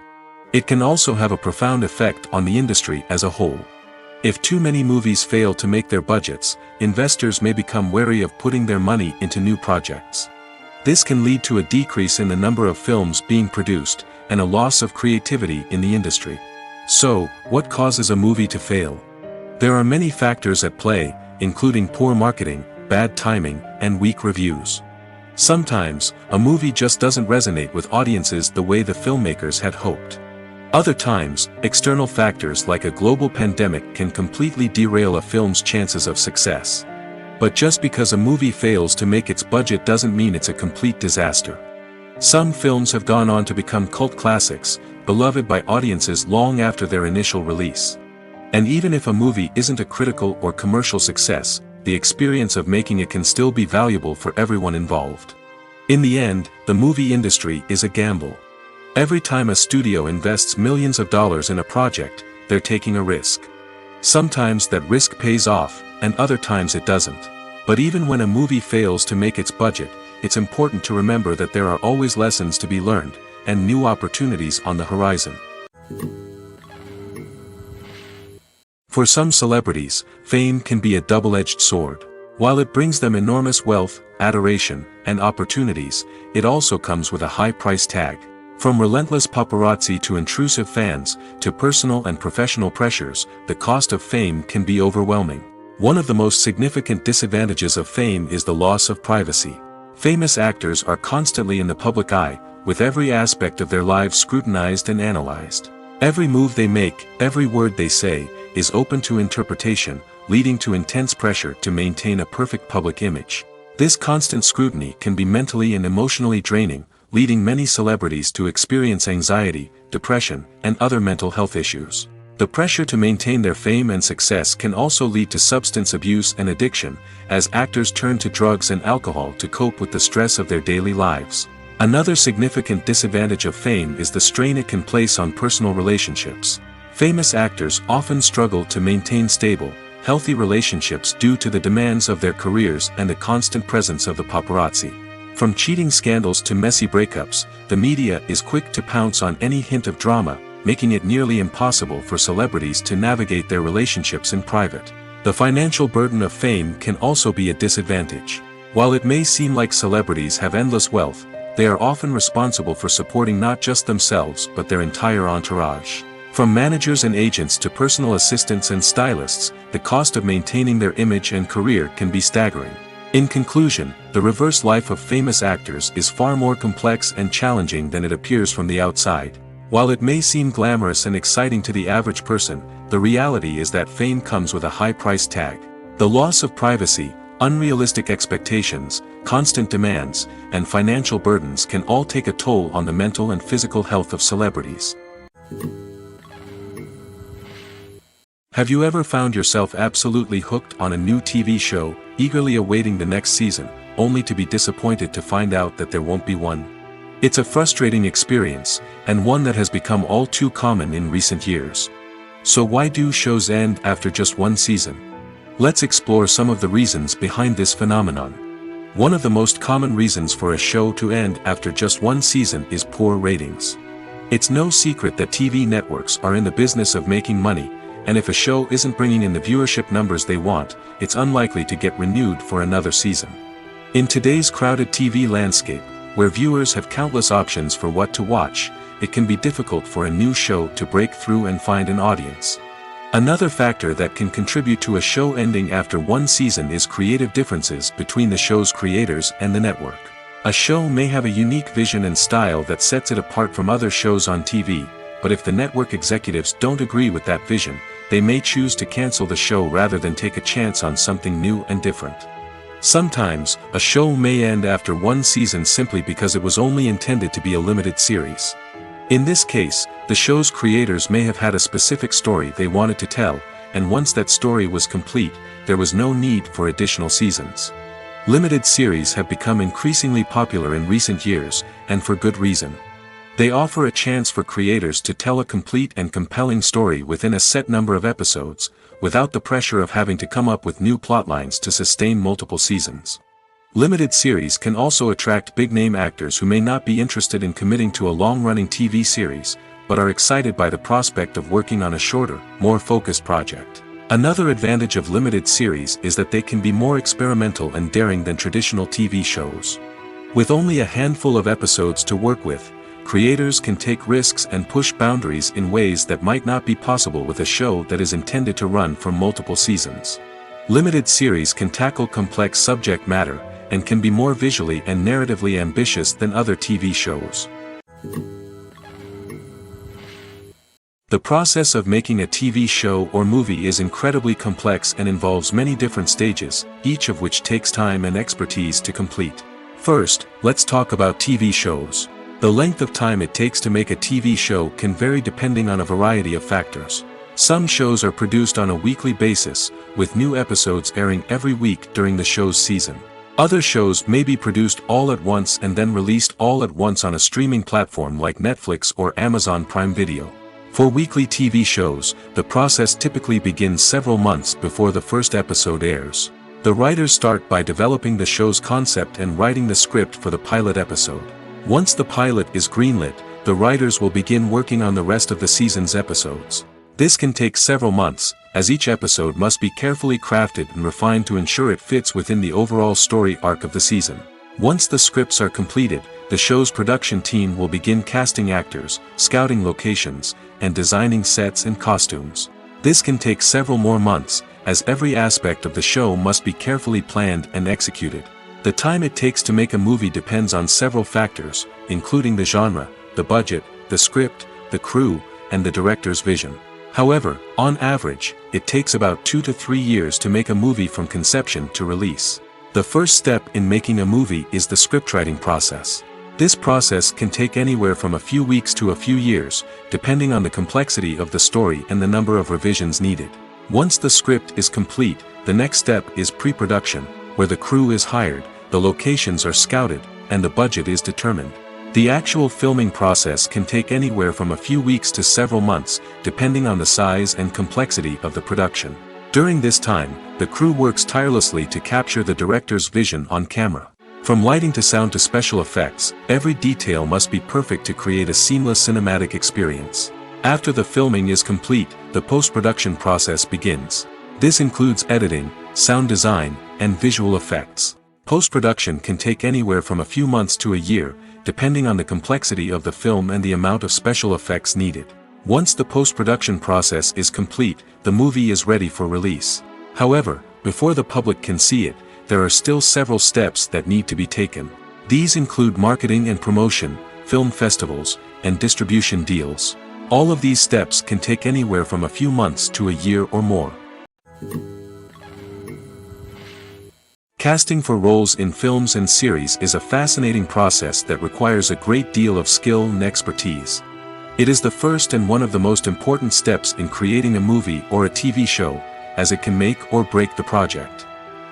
[SPEAKER 1] It can also have a profound effect on the industry as a whole. If too many movies fail to make their budgets, investors may become wary of putting their money into new projects. This can lead to a decrease in the number of films being produced, and a loss of creativity in the industry. So, what causes a movie to fail? There are many factors at play, including poor marketing, bad timing, and weak reviews. Sometimes, a movie just doesn't resonate with audiences the way the filmmakers had hoped. Other times, external factors like a global pandemic can completely derail a film's chances of success. But just because a movie fails to make its budget doesn't mean it's a complete disaster. Some films have gone on to become cult classics, beloved by audiences long after their initial release. And even if a movie isn't a critical or commercial success, the experience of making it can still be valuable for everyone involved. In the end, the movie industry is a gamble. Every time a studio invests millions of dollars in a project, they're taking a risk. Sometimes that risk pays off, and other times it doesn't. But even when a movie fails to make its budget, it's important to remember that there are always lessons to be learned, and new opportunities on the horizon. For some celebrities, fame can be a double-edged sword. While it brings them enormous wealth, adoration, and opportunities, it also comes with a high price tag. From relentless paparazzi to intrusive fans, to personal and professional pressures, the cost of fame can be overwhelming. One of the most significant disadvantages of fame is the loss of privacy. Famous actors are constantly in the public eye, with every aspect of their lives scrutinized and analyzed. Every move they make, every word they say, is open to interpretation, leading to intense pressure to maintain a perfect public image. This constant scrutiny can be mentally and emotionally draining, leading many celebrities to experience anxiety, depression, and other mental health issues. The pressure to maintain their fame and success can also lead to substance abuse and addiction, as actors turn to drugs and alcohol to cope with the stress of their daily lives. Another significant disadvantage of fame is the strain it can place on personal relationships. Famous actors often struggle to maintain stable, healthy relationships due to the demands of their careers and the constant presence of the paparazzi. From cheating scandals to messy breakups, the media is quick to pounce on any hint of drama, making it nearly impossible for celebrities to navigate their relationships in private. The financial burden of fame can also be a disadvantage. While it may seem like celebrities have endless wealth, they are often responsible for supporting not just themselves but their entire entourage. From managers and agents to personal assistants and stylists, the cost of maintaining their image and career can be staggering. In conclusion, the reverse life of famous actors is far more complex and challenging than it appears from the outside. While it may seem glamorous and exciting to the average person, the reality is that fame comes with a high price tag. The loss of privacy, unrealistic expectations, constant demands, and financial burdens can all take a toll on the mental and physical health of celebrities. Have you ever found yourself absolutely hooked on a new TV show, eagerly awaiting the next season, only to be disappointed to find out that there won't be one? It's a frustrating experience, and one that has become all too common in recent years. So why do shows end after just one season? Let's explore some of the reasons behind this phenomenon. One of the most common reasons for a show to end after just one season is poor ratings. It's no secret that TV networks are in the business of making money, and if a show isn't bringing in the viewership numbers they want, it's unlikely to get renewed for another season. In today's crowded TV landscape, where viewers have countless options for what to watch, it can be difficult for a new show to break through and find an audience. Another factor that can contribute to a show ending after one season is creative differences between the show's creators and the network. A show may have a unique vision and style that sets it apart from other shows on TV, but if the network executives don't agree with that vision, they may choose to cancel the show rather than take a chance on something new and different. Sometimes, a show may end after one season simply because it was only intended to be a limited series. In this case, the show's creators may have had a specific story they wanted to tell, and once that story was complete, there was no need for additional seasons. Limited series have become increasingly popular in recent years, and for good reason. They offer a chance for creators to tell a complete and compelling story within a set number of episodes, without the pressure of having to come up with new plotlines to sustain multiple seasons. Limited series can also attract big-name actors who may not be interested in committing to a long-running TV series, but are excited by the prospect of working on a shorter, more focused project. Another advantage of limited series is that they can be more experimental and daring than traditional TV shows. With only a handful of episodes to work with, creators can take risks and push boundaries in ways that might not be possible with a show that is intended to run for multiple seasons. Limited series can tackle complex subject matter, and can be more visually and narratively ambitious than other TV shows. The process of making a TV show or movie is incredibly complex and involves many different stages, each of which takes time and expertise to complete. First, let's talk about TV shows. The length of time it takes to make a TV show can vary depending on a variety of factors. Some shows are produced on a weekly basis, with new episodes airing every week during the show's season. Other shows may be produced all at once and then released all at once on a streaming platform like Netflix or Amazon Prime Video. For weekly TV shows, the process typically begins several months before the first episode airs. The writers start by developing the show's concept and writing the script for the pilot episode. Once the pilot is greenlit, the writers will begin working on the rest of the season's episodes. This can take several months, as each episode must be carefully crafted and refined to ensure it fits within the overall story arc of the season. Once the scripts are completed, the show's production team will begin casting actors, scouting locations, and designing sets and costumes. This can take several more months, as every aspect of the show must be carefully planned and executed. The time it takes to make a movie depends on several factors, including the genre, the budget, the script, the crew, and the director's vision. However, on average, it takes about 2 to 3 years to make a movie from conception to release. The first step in making a movie is the scriptwriting process. This process can take anywhere from a few weeks to a few years, depending on the complexity of the story and the number of revisions needed. Once the script is complete, the next step is pre-production, where the crew is hired, the locations are scouted, and the budget is determined. The actual filming process can take anywhere from a few weeks to several months, depending on the size and complexity of the production. During this time, the crew works tirelessly to capture the director's vision on camera. From lighting to sound to special effects, every detail must be perfect to create a seamless cinematic experience. After the filming is complete, the post-production process begins. This includes editing, sound design, and visual effects. Post-production can take anywhere from a few months to a year, depending on the complexity of the film and the amount of special effects needed. Once the post-production process is complete, the movie is ready for release. However, before the public can see it, there are still several steps that need to be taken. These include marketing and promotion, film festivals, and distribution deals. All of these steps can take anywhere from a few months to a year or more. Casting for roles in films and series is a fascinating process that requires a great deal of skill and expertise. It is the first and one of the most important steps in creating a movie or a TV show, as it can make or break the project.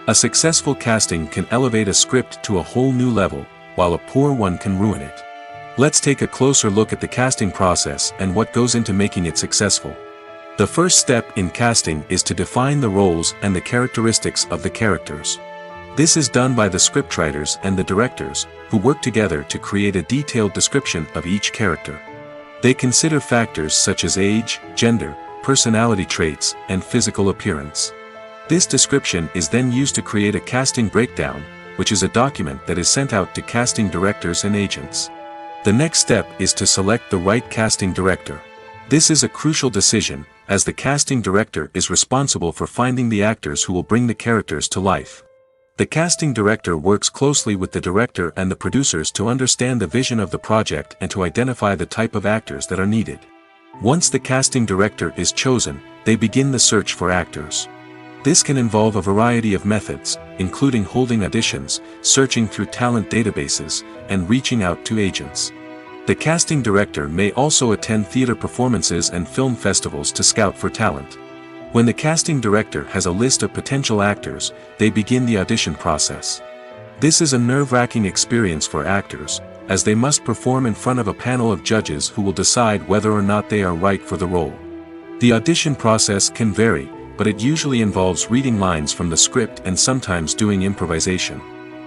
[SPEAKER 1] A successful casting can elevate a script to a whole new level, while a poor one can ruin it. Let's take a closer look at the casting process and what goes into making it successful. The first step in casting is to define the roles and the characteristics of the characters. This is done by the scriptwriters and the directors, who work together to create a detailed description of each character. They consider factors such as age, gender, personality traits, and physical appearance. This description is then used to create a casting breakdown, which is a document that is sent out to casting directors and agents. The next step is to select the right casting director. This is a crucial decision, as the casting director is responsible for finding the actors who will bring the characters to life. The casting director works closely with the director and the producers to understand the vision of the project and to identify the type of actors that are needed. Once the casting director is chosen, they begin the search for actors. This can involve a variety of methods, including holding auditions, searching through talent databases, and reaching out to agents. The casting director may also attend theater performances and film festivals to scout for talent. When the casting director has a list of potential actors, they begin the audition process. This is a nerve-wracking experience for actors, as they must perform in front of a panel of judges who will decide whether or not they are right for the role. The audition process can vary, but it usually involves reading lines from the script and sometimes doing improvisation.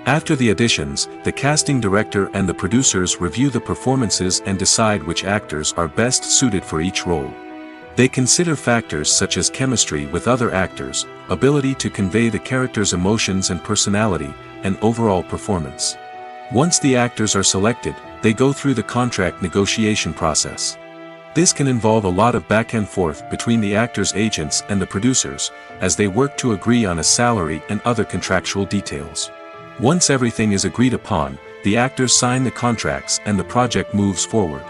[SPEAKER 1] After the auditions, the casting director and the producers review the performances and decide which actors are best suited for each role. They consider factors such as chemistry with other actors, ability to convey the character's emotions and personality, and overall performance. Once the actors are selected, they go through the contract negotiation process. This can involve a lot of back and forth between the actors' agents and the producers, as they work to agree on a salary and other contractual details. Once everything is agreed upon, the actors sign the contracts and the project moves forward.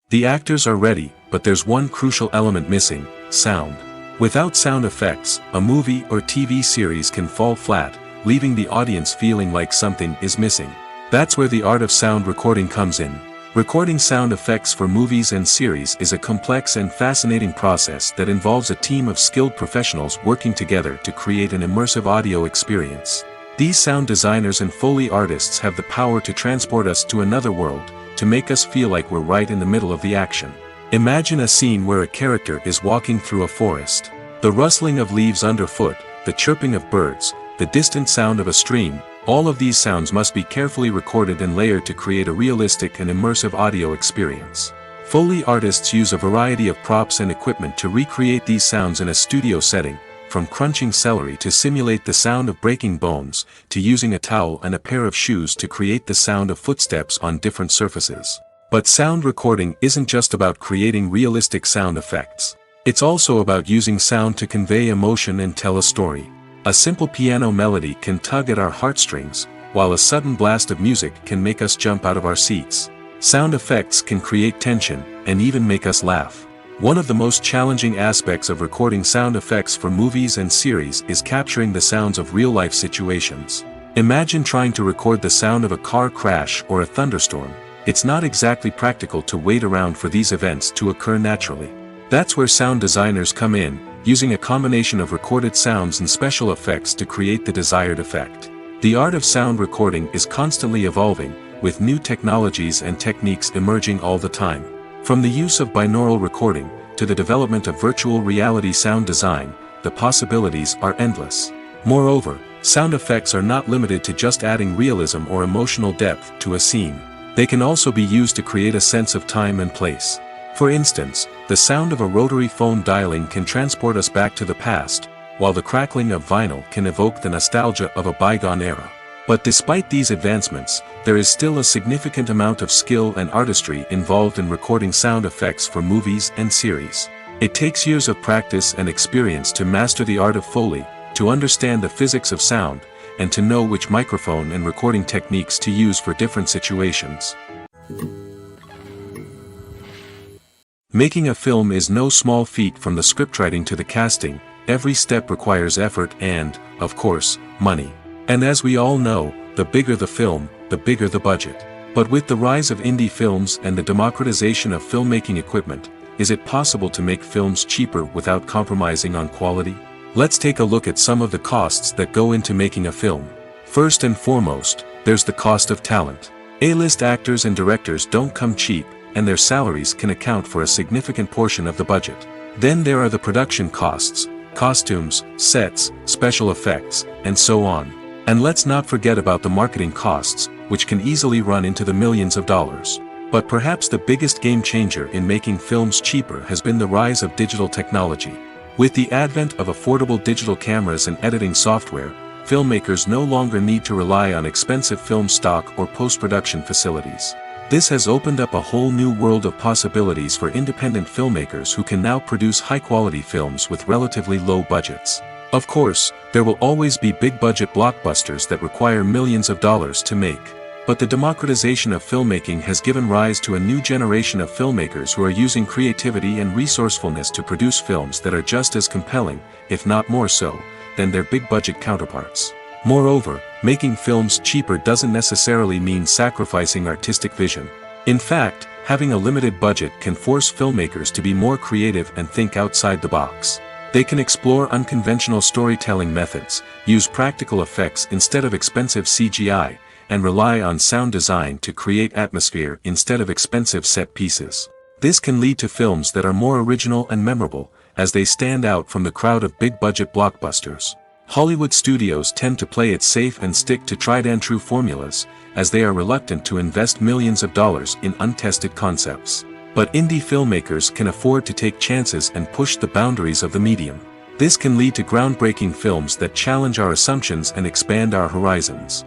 [SPEAKER 1] The actors are ready, but there's one crucial element missing: sound. Without sound effects, a movie or TV series can fall flat, leaving the audience feeling like something is missing. That's where the art of sound recording comes in. Recording sound effects for movies and series is a complex and fascinating process that involves a team of skilled professionals working together to create an immersive audio experience. These sound designers and Foley artists have the power to transport us to another world, to make us feel like we're right in the middle of the action. Imagine a scene where a character is walking through a forest. The rustling of leaves underfoot, the chirping of birds, the distant sound of a stream, all of these sounds must be carefully recorded and layered to create a realistic and immersive audio experience. Foley artists use a variety of props and equipment to recreate these sounds in a studio setting, from crunching celery to simulate the sound of breaking bones, to using a towel and a pair of shoes to create the sound of footsteps on different surfaces. But sound recording isn't just about creating realistic sound effects. It's also about using sound to convey emotion and tell a story. A simple piano melody can tug at our heartstrings, while a sudden blast of music can make us jump out of our seats. Sound effects can create tension, and even make us laugh. One of the most challenging aspects of recording sound effects for movies and series is capturing the sounds of real-life situations. Imagine trying to record the sound of a car crash or a thunderstorm. It's not exactly practical to wait around for these events to occur naturally. That's where sound designers come in, using a combination of recorded sounds and special effects to create the desired effect. The art of sound recording is constantly evolving, with new technologies and techniques emerging all the time. From the use of binaural recording, to the development of virtual reality sound design, the possibilities are endless. Moreover, sound effects are not limited to just adding realism or emotional depth to a scene. They can also be used to create a sense of time and place. For instance, the sound of a rotary phone dialing can transport us back to the past, while the crackling of vinyl can evoke the nostalgia of a bygone era. But despite these advancements, there is still a significant amount of skill and artistry involved in recording sound effects for movies and series. It takes years of practice and experience to master the art of Foley, to understand the physics of sound, and to know which microphone and recording techniques to use for different situations. Making a film is no small feat. From the scriptwriting to the casting, every step requires effort and, of course, money. And as we all know, the bigger the film, the bigger the budget. But with the rise of indie films and the democratization of filmmaking equipment, is it possible to make films cheaper without compromising on quality? Let's take a look at some of the costs that go into making a film. First and foremost, there's the cost of talent. A-list actors and directors don't come cheap, and their salaries can account for a significant portion of the budget. Then there are the production costs, costumes, sets, special effects, and so on. And let's not forget about the marketing costs, which can easily run into the millions of dollars. But perhaps the biggest game changer in making films cheaper has been the rise of digital technology. With the advent of affordable digital cameras and editing software, filmmakers no longer need to rely on expensive film stock or post-production facilities. This has opened up a whole new world of possibilities for independent filmmakers who can now produce high-quality films with relatively low budgets. Of course, there will always be big-budget blockbusters that require millions of dollars to make. But the democratization of filmmaking has given rise to a new generation of filmmakers who are using creativity and resourcefulness to produce films that are just as compelling, if not more so, than their big-budget counterparts. Moreover, making films cheaper doesn't necessarily mean sacrificing artistic vision. In fact, having a limited budget can force filmmakers to be more creative and think outside the box. They can explore unconventional storytelling methods, use practical effects instead of expensive CGI, and rely on sound design to create atmosphere instead of expensive set pieces. This can lead to films that are more original and memorable, as they stand out from the crowd of big-budget blockbusters. Hollywood studios tend to play it safe and stick to tried-and-true formulas, as they are reluctant to invest millions of dollars in untested concepts. But indie filmmakers can afford to take chances and push the boundaries of the medium. This can lead to groundbreaking films that challenge our assumptions and expand our horizons.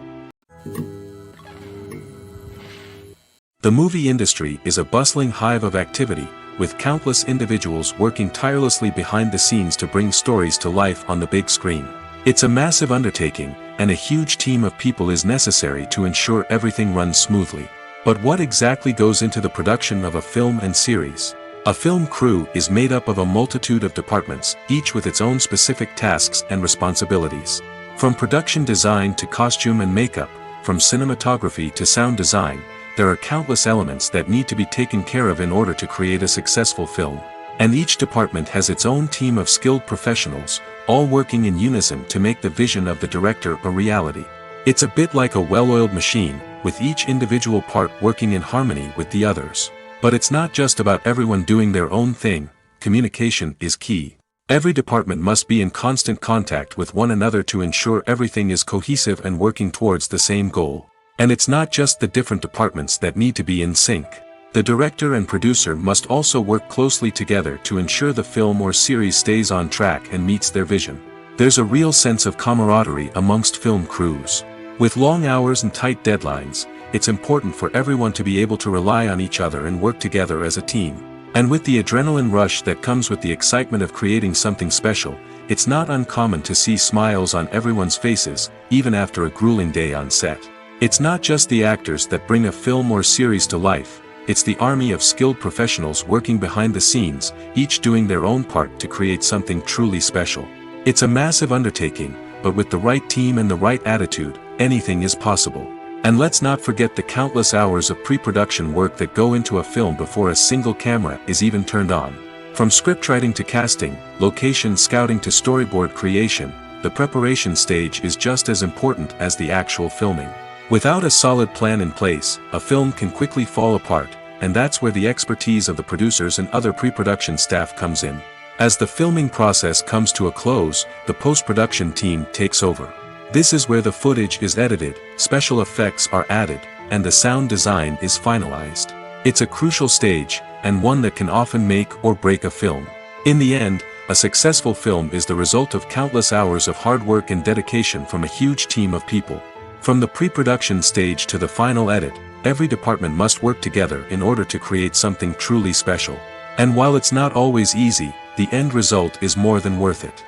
[SPEAKER 1] The movie industry is a bustling hive of activity, with countless individuals working tirelessly behind the scenes to bring stories to life on the big screen. It's a massive undertaking, and a huge team of people is necessary to ensure everything runs smoothly. But what exactly goes into the production of a film and series? A film crew is made up of a multitude of departments, each with its own specific tasks and responsibilities. From production design to costume and makeup, from cinematography to sound design, there are countless elements that need to be taken care of in order to create a successful film. And each department has its own team of skilled professionals, all working in unison to make the vision of the director a reality. It's a bit like a well-oiled machine, with each individual part working in harmony with the others. But it's not just about everyone doing their own thing. Communication is key. Every department must be in constant contact with one another to ensure everything is cohesive and working towards the same goal. And it's not just the different departments that need to be in sync. The director and producer must also work closely together to ensure the film or series stays on track and meets their vision. There's a real sense of camaraderie amongst film crews. With long hours and tight deadlines, it's important for everyone to be able to rely on each other and work together as a team. And with the adrenaline rush that comes with the excitement of creating something special, it's not uncommon to see smiles on everyone's faces, even after a grueling day on set. It's not just the actors that bring a film or series to life, it's the army of skilled professionals working behind the scenes, each doing their own part to create something truly special. It's a massive undertaking, but with the right team and the right attitude, anything is possible. And let's not forget the countless hours of pre-production work that go into a film before a single camera is even turned on. From scriptwriting to casting, location scouting to storyboard creation, the preparation stage is just as important as the actual filming. Without a solid plan in place, a film can quickly fall apart, and that's where the expertise of the producers and other pre-production staff comes in. As the filming process comes to a close, the post-production team takes over. This is where the footage is edited, special effects are added, and the sound design is finalized. It's a crucial stage, and one that can often make or break a film. In the end, a successful film is the result of countless hours of hard work and dedication from a huge team of people. From the pre-production stage to the final edit, every department must work together in order to create something truly special. And while it's not always easy, the end result is more than worth it.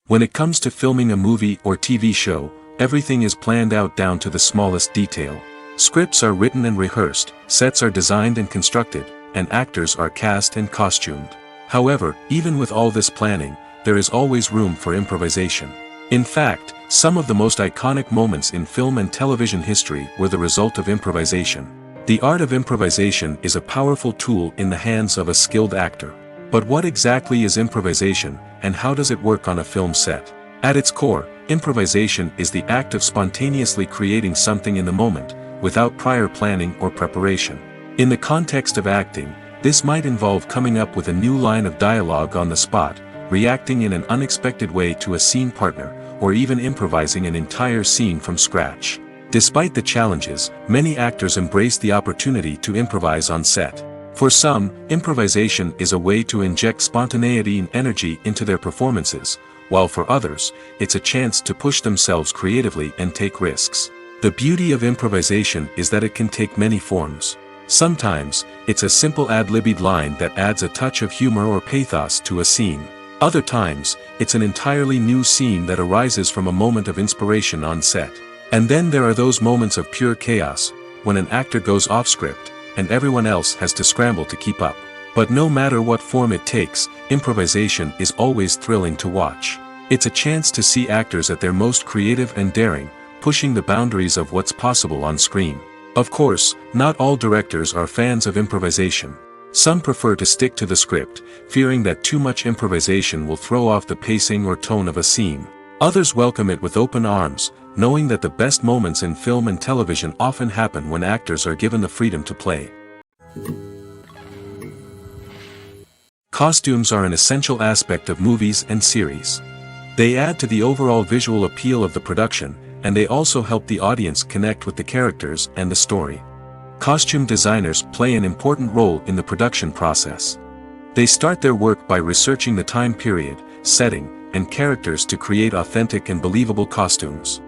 [SPEAKER 1] When it comes to filming a movie or TV show, everything is planned out down to the smallest detail. Scripts are written and rehearsed, sets are designed and constructed, and actors are cast and costumed. However, even with all this planning, there is always room for improvisation. In fact, some of the most iconic moments in film and television history were the result of improvisation. The art of improvisation is a powerful tool in the hands of a skilled actor. But what exactly is improvisation, and how does it work on a film set? At its core, improvisation is the act of spontaneously creating something in the moment, without prior planning or preparation. In the context of acting, this might involve coming up with a new line of dialogue on the spot, reacting in an unexpected way to a scene partner, or even improvising an entire scene from scratch. Despite the challenges, many actors embrace the opportunity to improvise on set. For some, improvisation is a way to inject spontaneity and energy into their performances, while for others, it's a chance to push themselves creatively and take risks. The beauty of improvisation is that it can take many forms. Sometimes, it's a simple ad-libbed line that adds a touch of humor or pathos to a scene. Other times, it's an entirely new scene that arises from a moment of inspiration on set. And then there are those moments of pure chaos, when an actor goes off script, and everyone else has to scramble to keep up. But no matter what form it takes, improvisation is always thrilling to watch. It's a chance to see actors at their most creative and daring, pushing the boundaries of what's possible on screen. Of course, not all directors are fans of improvisation. Some prefer to stick to the script, fearing that too much improvisation will throw off the pacing or tone of a scene. Others welcome it with open arms, knowing that the best moments in film and television often happen when actors are given the freedom to play. Costumes are an essential aspect of movies and series. They add to the overall visual appeal of the production, and they also help the audience connect with the characters and the story. Costume designers play an important role in the production process. They start their work by researching the time period, setting, and characters to create authentic and believable costumes.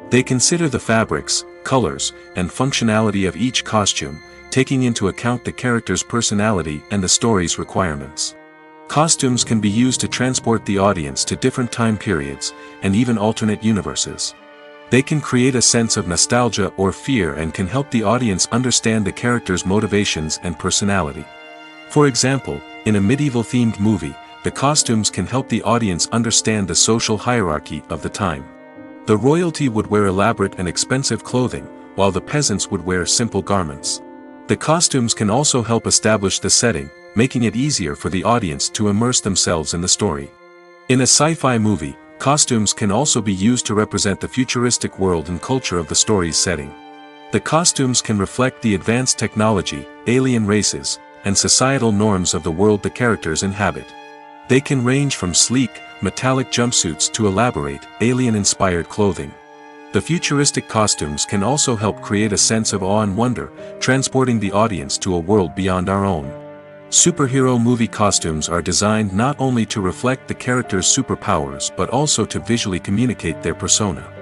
[SPEAKER 1] They consider the fabrics, colors, and functionality of each costume, taking into account the character's personality and the story's requirements. Costumes can be used to transport the audience to different time periods, and even alternate universes. They can create a sense of nostalgia or fear and can help the audience understand the character's motivations and personality. For example, in a medieval-themed movie, the costumes can help the audience understand the social hierarchy of the time. The royalty would wear elaborate and expensive clothing, while the peasants would wear simple garments. The costumes can also help establish the setting, making it easier for the audience to immerse themselves in the story. In a sci-fi movie, costumes can also be used to represent the futuristic world and culture of the story's setting. The costumes can reflect the advanced technology, alien races, and societal norms of the world the characters inhabit. They can range from sleek, metallic jumpsuits to elaborate, alien-inspired clothing. The futuristic costumes can also help create a sense of awe and wonder, transporting the audience to a world beyond our own. Superhero movie costumes are designed not only to reflect the character's superpowers but also to visually communicate their persona.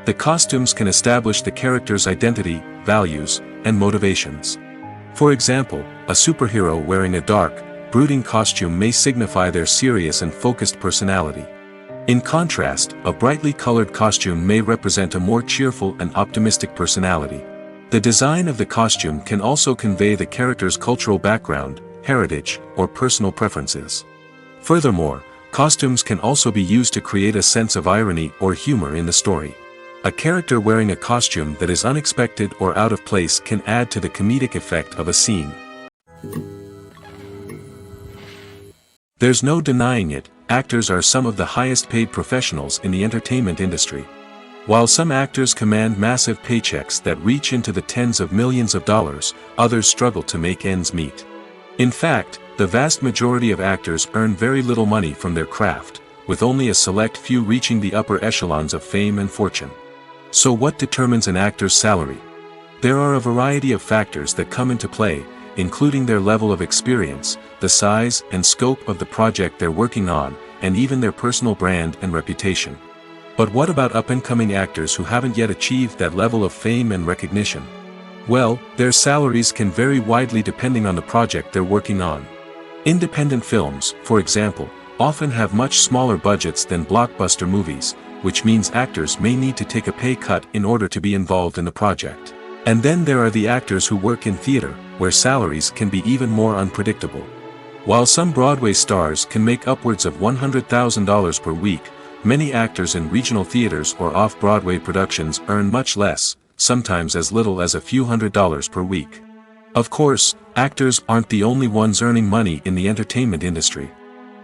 [SPEAKER 1] The costumes can establish the character's identity, values, and motivations. For example, a superhero wearing a dark, brooding costume may signify their serious and focused personality. In contrast, a brightly colored costume may represent a more cheerful and optimistic personality. The design of the costume can also convey the character's cultural background, heritage, or personal preferences. Furthermore, costumes can also be used to create a sense of irony or humor in the story. A character wearing a costume that is unexpected or out of place can add to the comedic effect of a scene. There's no denying it, actors are some of the highest paid professionals in the entertainment industry. While some actors command massive paychecks that reach into the tens of millions of dollars, others struggle to make ends meet. In fact, the vast majority of actors earn very little money from their craft, with only a select few reaching the upper echelons of fame and fortune. So what determines an actor's salary? There are a variety of factors that come into play, including their level of experience, the size and scope of the project they're working on, and even their personal brand and reputation. But what about up-and-coming actors who haven't yet achieved that level of fame and recognition? Well, their salaries can vary widely depending on the project they're working on. Independent films, for example, often have much smaller budgets than blockbuster movies, which means actors may need to take a pay cut in order to be involved in the project. And then there are the actors who work in theater, where salaries can be even more unpredictable. While some Broadway stars can make upwards of $100,000 per week, many actors in regional theaters or off-Broadway productions earn much less, sometimes as little as a few $100s per week. Of course, actors aren't the only ones earning money in the entertainment industry.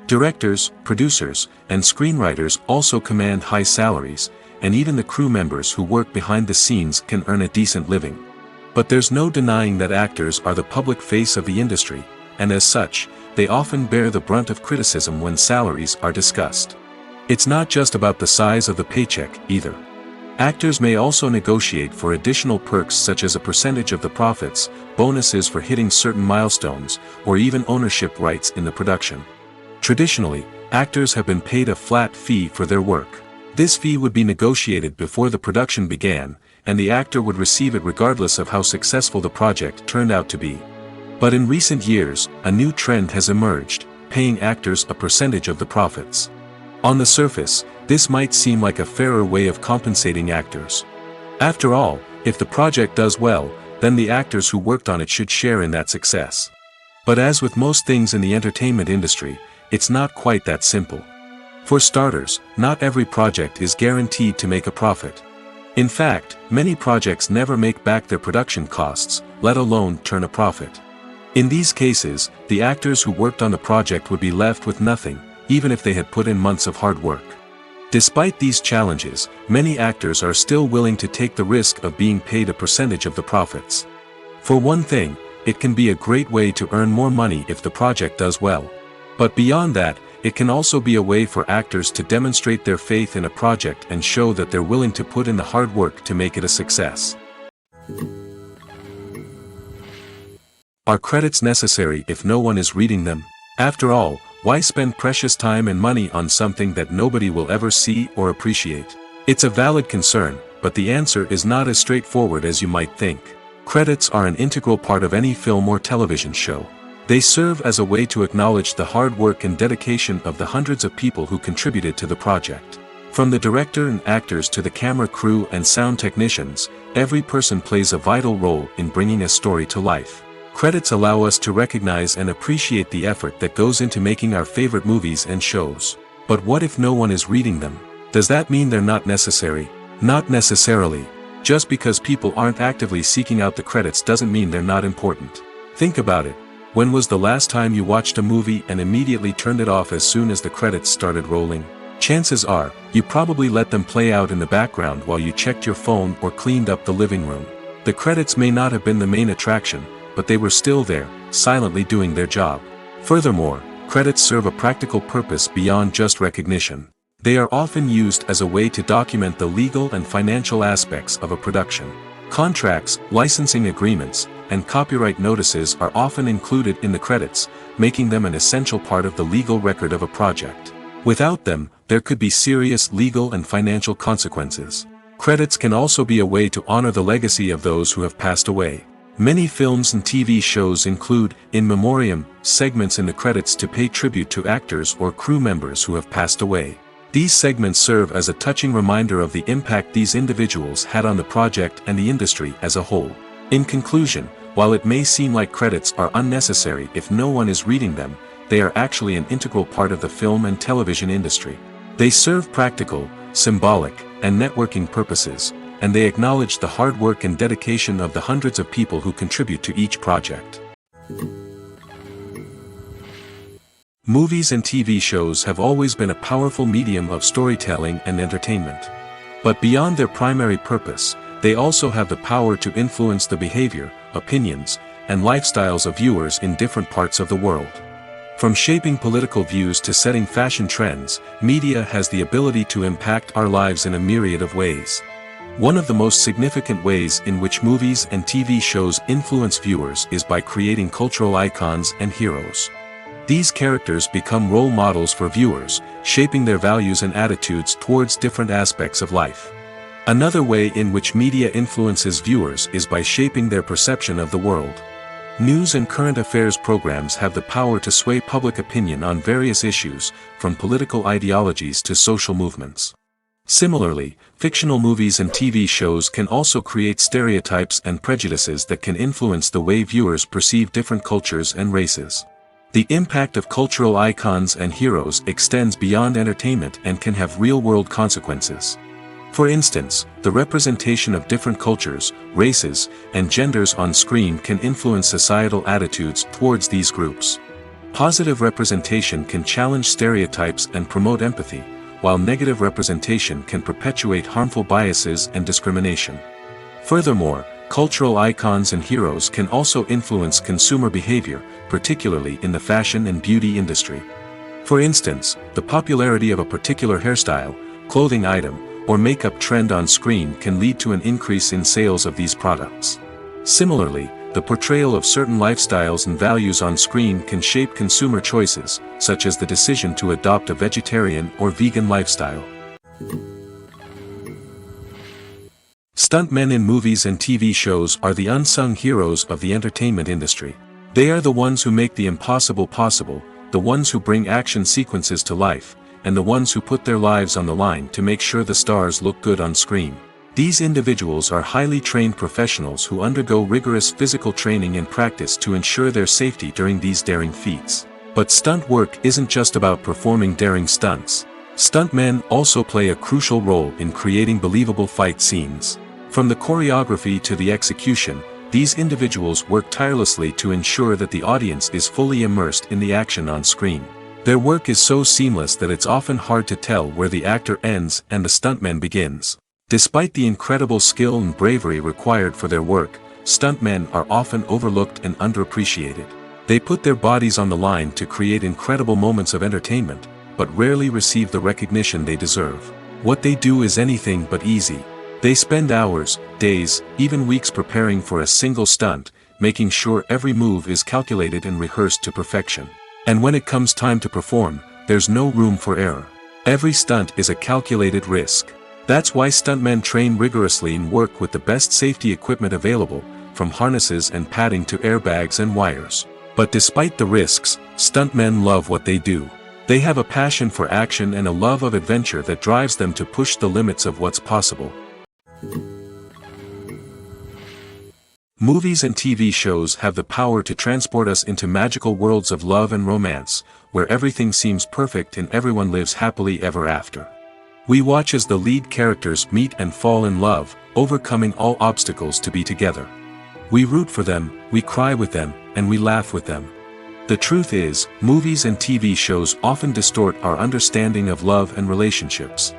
[SPEAKER 1] Directors, producers, and screenwriters also command high salaries, and even the crew members who work behind the scenes can earn a decent living. But there's no denying that actors are the public face of the industry, and as such, they often bear the brunt of criticism when salaries are discussed. It's not just about the size of the paycheck, either. Actors may also negotiate for additional perks such as a percentage of the profits, bonuses for hitting certain milestones, or even ownership rights in the production. Traditionally, actors have been paid a flat fee for their work. This fee would be negotiated before the production began, and the actor would receive it regardless of how successful the project turned out to be. But in recent years, a new trend has emerged, paying actors a percentage of the profits. On the surface, this might seem like a fairer way of compensating actors. After all, if the project does well, then the actors who worked on it should share in that success. But as with most things in the entertainment industry, it's not quite that simple. For starters, not every project is guaranteed to make a profit. In fact, many projects never make back their production costs, let alone turn a profit. In these cases, the actors who worked on the project would be left with nothing, even if they had put in months of hard work. Despite these challenges, many actors are still willing to take the risk of being paid a percentage of the profits. For one thing, it can be a great way to earn more money if the project does well. But beyond that, it can also be a way for actors to demonstrate their faith in a project and show that they're willing to put in the hard work to make it a success. Are credits necessary if no one is reading them? After all, why spend precious time and money on something that nobody will ever see or appreciate? It's a valid concern, but the answer is not as straightforward as you might think. Credits are an integral part of any film or television show. They serve as a way to acknowledge the hard work and dedication of the hundreds of people who contributed to the project. From the director and actors to the camera crew and sound technicians, every person plays a vital role in bringing a story to life. Credits allow us to recognize and appreciate the effort that goes into making our favorite movies and shows. But what if no one is reading them? Does that mean they're not necessary? Not necessarily. Just because people aren't actively seeking out the credits doesn't mean they're not important. Think about it. When was the last time you watched a movie and immediately turned it off as soon as the credits started rolling? Chances are, you probably let them play out in the background while you checked your phone or cleaned up the living room. The credits may not have been the main attraction, but they were still there, silently doing their job. Furthermore, credits serve a practical purpose beyond just recognition. They are often used as a way to document the legal and financial aspects of a production. Contracts, licensing agreements, and copyright notices are often included in the credits, making them an essential part of the legal record of a project. Without them, there could be serious legal and financial consequences. Credits can also be a way to honor the legacy of those who have passed away. Many films and TV shows include, in memoriam, segments in the credits to pay tribute to actors or crew members who have passed away. These segments serve as a touching reminder of the impact these individuals had on the project and the industry as a whole. In conclusion, while it may seem like credits are unnecessary if no one is reading them, they are actually an integral part of the film and television industry. They serve practical, symbolic, and networking purposes, and they acknowledge the hard work and dedication of the hundreds of people who contribute to each project. Movies and TV shows have always been a powerful medium of storytelling and entertainment. But beyond their primary purpose, they also have the power to influence the behavior, opinions, and lifestyles of viewers in different parts of the world. From shaping political views to setting fashion trends, media has the ability to impact our lives in a myriad of ways. One of the most significant ways in which movies and TV shows influence viewers is by creating cultural icons and heroes. These characters become role models for viewers, shaping their values and attitudes towards different aspects of life. Another way in which media influences viewers is by shaping their perception of the world. News and current affairs programs have the power to sway public opinion on various issues, from political ideologies to social movements. Similarly, fictional movies and TV shows can also create stereotypes and prejudices that can influence the way viewers perceive different cultures and races. The impact of cultural icons and heroes extends beyond entertainment and can have real-world consequences. For instance, the representation of different cultures, races, and genders on screen can influence societal attitudes towards these groups. Positive representation can challenge stereotypes and promote empathy, while negative representation can perpetuate harmful biases and discrimination. Furthermore, cultural icons and heroes can also influence consumer behavior, particularly in the fashion and beauty industry. For instance, the popularity of a particular hairstyle, clothing item, or makeup trend on screen can lead to an increase in sales of these products. Similarly, the portrayal of certain lifestyles and values on screen can shape consumer choices, such as the decision to adopt a vegetarian or vegan lifestyle. Stuntmen in movies and TV shows are the unsung heroes of the entertainment industry. They are the ones who make the impossible possible, the ones who bring action sequences to life, and the ones who put their lives on the line to make sure the stars look good on screen. These individuals are highly trained professionals who undergo rigorous physical training and practice to ensure their safety during these daring feats. But stunt work isn't just about performing daring stunts. Stuntmen also play a crucial role in creating believable fight scenes. From the choreography to the execution, these individuals work tirelessly to ensure that the audience is fully immersed in the action on screen. Their work is so seamless that it's often hard to tell where the actor ends and the stuntman begins. Despite the incredible skill and bravery required for their work, stuntmen are often overlooked and underappreciated. They put their bodies on the line to create incredible moments of entertainment, but rarely receive the recognition they deserve. What they do is anything but easy. They spend hours, days, even weeks preparing for a single stunt, making sure every move is calculated and rehearsed to perfection. And when it comes time to perform, there's no room for error. Every stunt is a calculated risk. That's why stuntmen train rigorously and work with the best safety equipment available, from harnesses and padding to airbags and wires. But despite the risks, stuntmen love what they do. They have a passion for action and a love of adventure that drives them to push the limits of what's possible. Movies and TV shows have the power to transport us into magical worlds of love and romance, where everything seems perfect and everyone lives happily ever after. We watch as the lead characters meet and fall in love, overcoming all obstacles to be together. We root for them, we cry with them, and we laugh with them. The truth is, movies and TV shows often distort our understanding of love and relationships.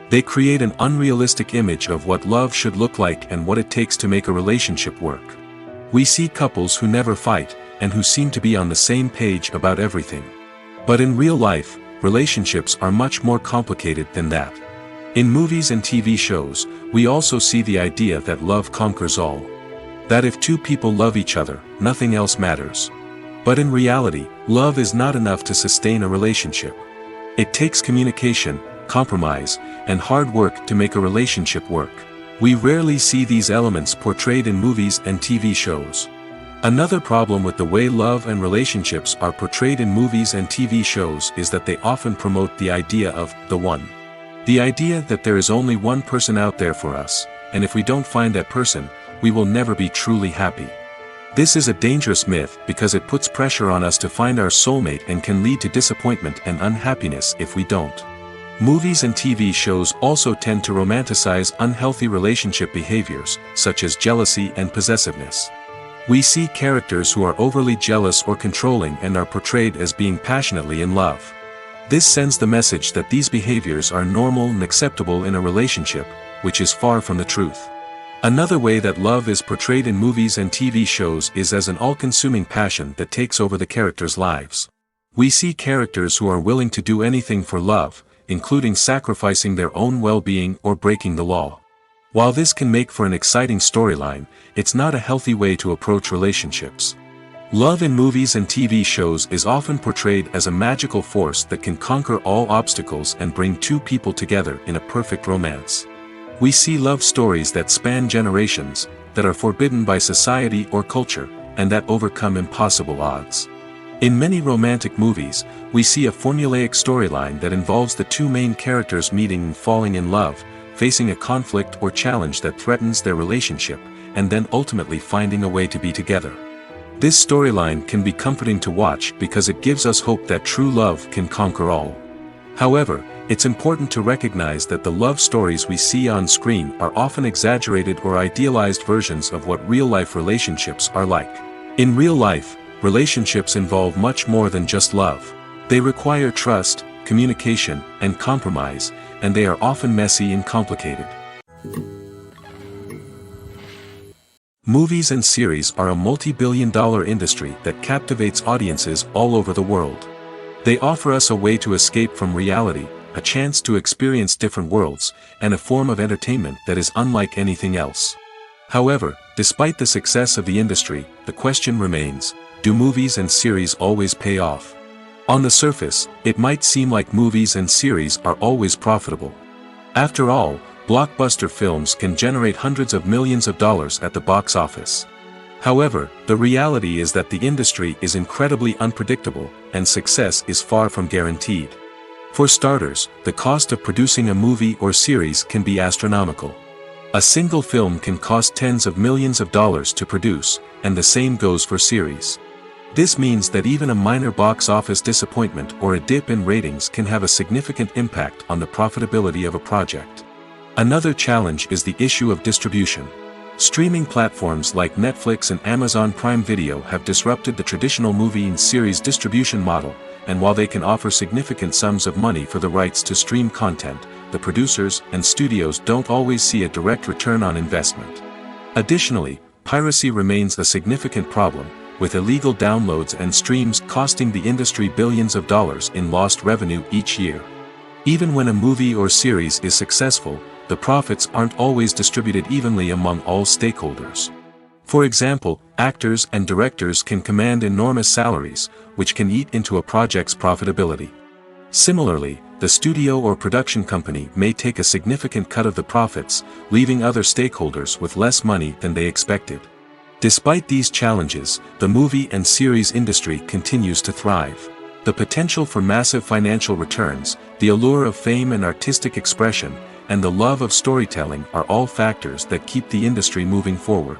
[SPEAKER 1] They create an unrealistic image of what love should look like and what it takes to make a relationship work. We see couples who never fight, and who seem to be on the same page about everything. But in real life, relationships are much more complicated than that. In movies and TV shows, we also see the idea that love conquers all. That if two people love each other, nothing else matters. But in reality, love is not enough to sustain a relationship. It takes communication, compromise, and hard work to make a relationship work. We rarely see these elements portrayed in movies and TV shows. Another problem with the way love and relationships are portrayed in movies and TV shows is that they often promote the idea of the one. The idea that there is only one person out there for us, and if we don't find that person, we will never be truly happy. This is a dangerous myth because it puts pressure on us to find our soulmate and can lead to disappointment and unhappiness if we don't. Movies and TV shows also tend to romanticize unhealthy relationship behaviors, such as jealousy and possessiveness. We see characters who are overly jealous or controlling and are portrayed as being passionately in love. This sends the message that these behaviors are normal and acceptable in a relationship, which is far from the truth. Another way that love is portrayed in movies and TV shows is as an all-consuming passion that takes over the characters' lives. We see characters who are willing to do anything for love, including sacrificing their own well-being or breaking the law. While this can make for an exciting storyline, it's not a healthy way to approach relationships. Love in movies and TV shows is often portrayed as a magical force that can conquer all obstacles and bring two people together in a perfect romance. We see love stories that span generations, that are forbidden by society or culture, and that overcome impossible odds. In many romantic movies, we see a formulaic storyline that involves the two main characters meeting and falling in love, facing a conflict or challenge that threatens their relationship, and then ultimately finding a way to be together. This storyline can be comforting to watch because it gives us hope that true love can conquer all. However, it's important to recognize that the love stories we see on screen are often exaggerated or idealized versions of what real-life relationships are like. In real life, relationships involve much more than just love. They require trust, communication, and compromise, and they are often messy and complicated. Movies and series are a multi-billion-dollar industry that captivates audiences all over the world. They offer us a way to escape from reality, a chance to experience different worlds, and a form of entertainment that is unlike anything else. However, despite the success of the industry, the question remains, do movies and series always pay off? On the surface, it might seem like movies and series are always profitable. After all, blockbuster films can generate hundreds of millions of dollars at the box office. However, the reality is that the industry is incredibly unpredictable, and success is far from guaranteed. For starters, the cost of producing a movie or series can be astronomical. A single film can cost tens of millions of dollars to produce, and the same goes for series. This means that even a minor box office disappointment or a dip in ratings can have a significant impact on the profitability of a project. Another challenge is the issue of distribution. Streaming platforms like Netflix and Amazon Prime Video have disrupted the traditional movie and series distribution model, and while they can offer significant sums of money for the rights to stream content, the producers and studios don't always see a direct return on investment. Additionally, piracy remains a significant problem, with illegal downloads and streams costing the industry billions of dollars in lost revenue each year. Even when a movie or series is successful, the profits aren't always distributed evenly among all stakeholders. For example, actors and directors can command enormous salaries, which can eat into a project's profitability. Similarly, the studio or production company may take a significant cut of the profits, leaving other stakeholders with less money than they expected. Despite these challenges, the movie and series industry continues to thrive. The potential for massive financial returns, the allure of fame and artistic expression, and the love of storytelling are all factors that keep the industry moving forward.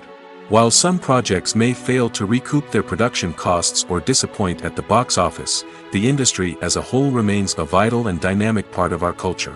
[SPEAKER 1] While some projects may fail to recoup their production costs or disappoint at the box office, the industry as a whole remains a vital and dynamic part of our culture.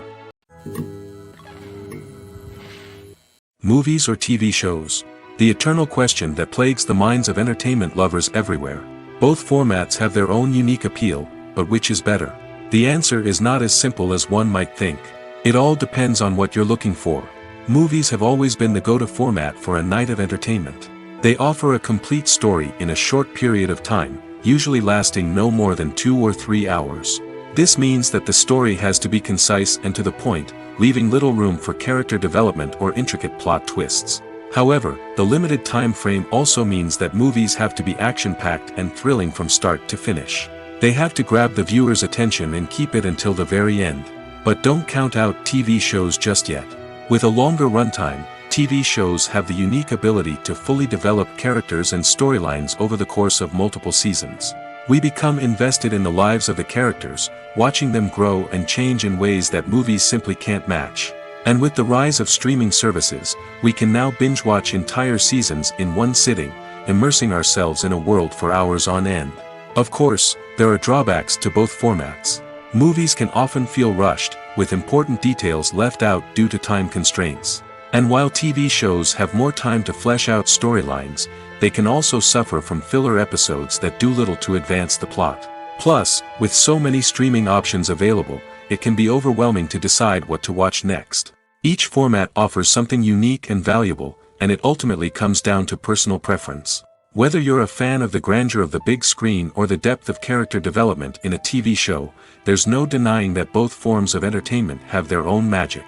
[SPEAKER 1] movies or TV shows? The eternal question that plagues the minds of entertainment lovers everywhere. Both formats have their own unique appeal, but which is better? The answer is not as simple as one might think. It all depends on what you're looking for. Movies have always been the go-to format for a night of entertainment. They offer a complete story in a short period of time, usually lasting no more than 2 or 3 hours. This means that the story has to be concise and to the point, leaving little room for character development or intricate plot twists. However, the limited time frame also means that movies have to be action-packed and thrilling from start to finish. They have to grab the viewer's attention and keep it until the very end. But don't count out TV shows just yet. With a longer runtime, TV shows have the unique ability to fully develop characters and storylines over the course of multiple seasons. We become invested in the lives of the characters, watching them grow and change in ways that movies simply can't match. And with the rise of streaming services, we can now binge-watch entire seasons in one sitting, immersing ourselves in a world for hours on end. Of course, there are drawbacks to both formats. Movies can often feel rushed, with important details left out due to time constraints. And while TV shows have more time to flesh out storylines, they can also suffer from filler episodes that do little to advance the plot. Plus, with so many streaming options available, it can be overwhelming to decide what to watch next. Each format offers something unique and valuable, and it ultimately comes down to personal preference. Whether you're a fan of the grandeur of the big screen or the depth of character development in a TV show, there's no denying that both forms of entertainment have their own magic.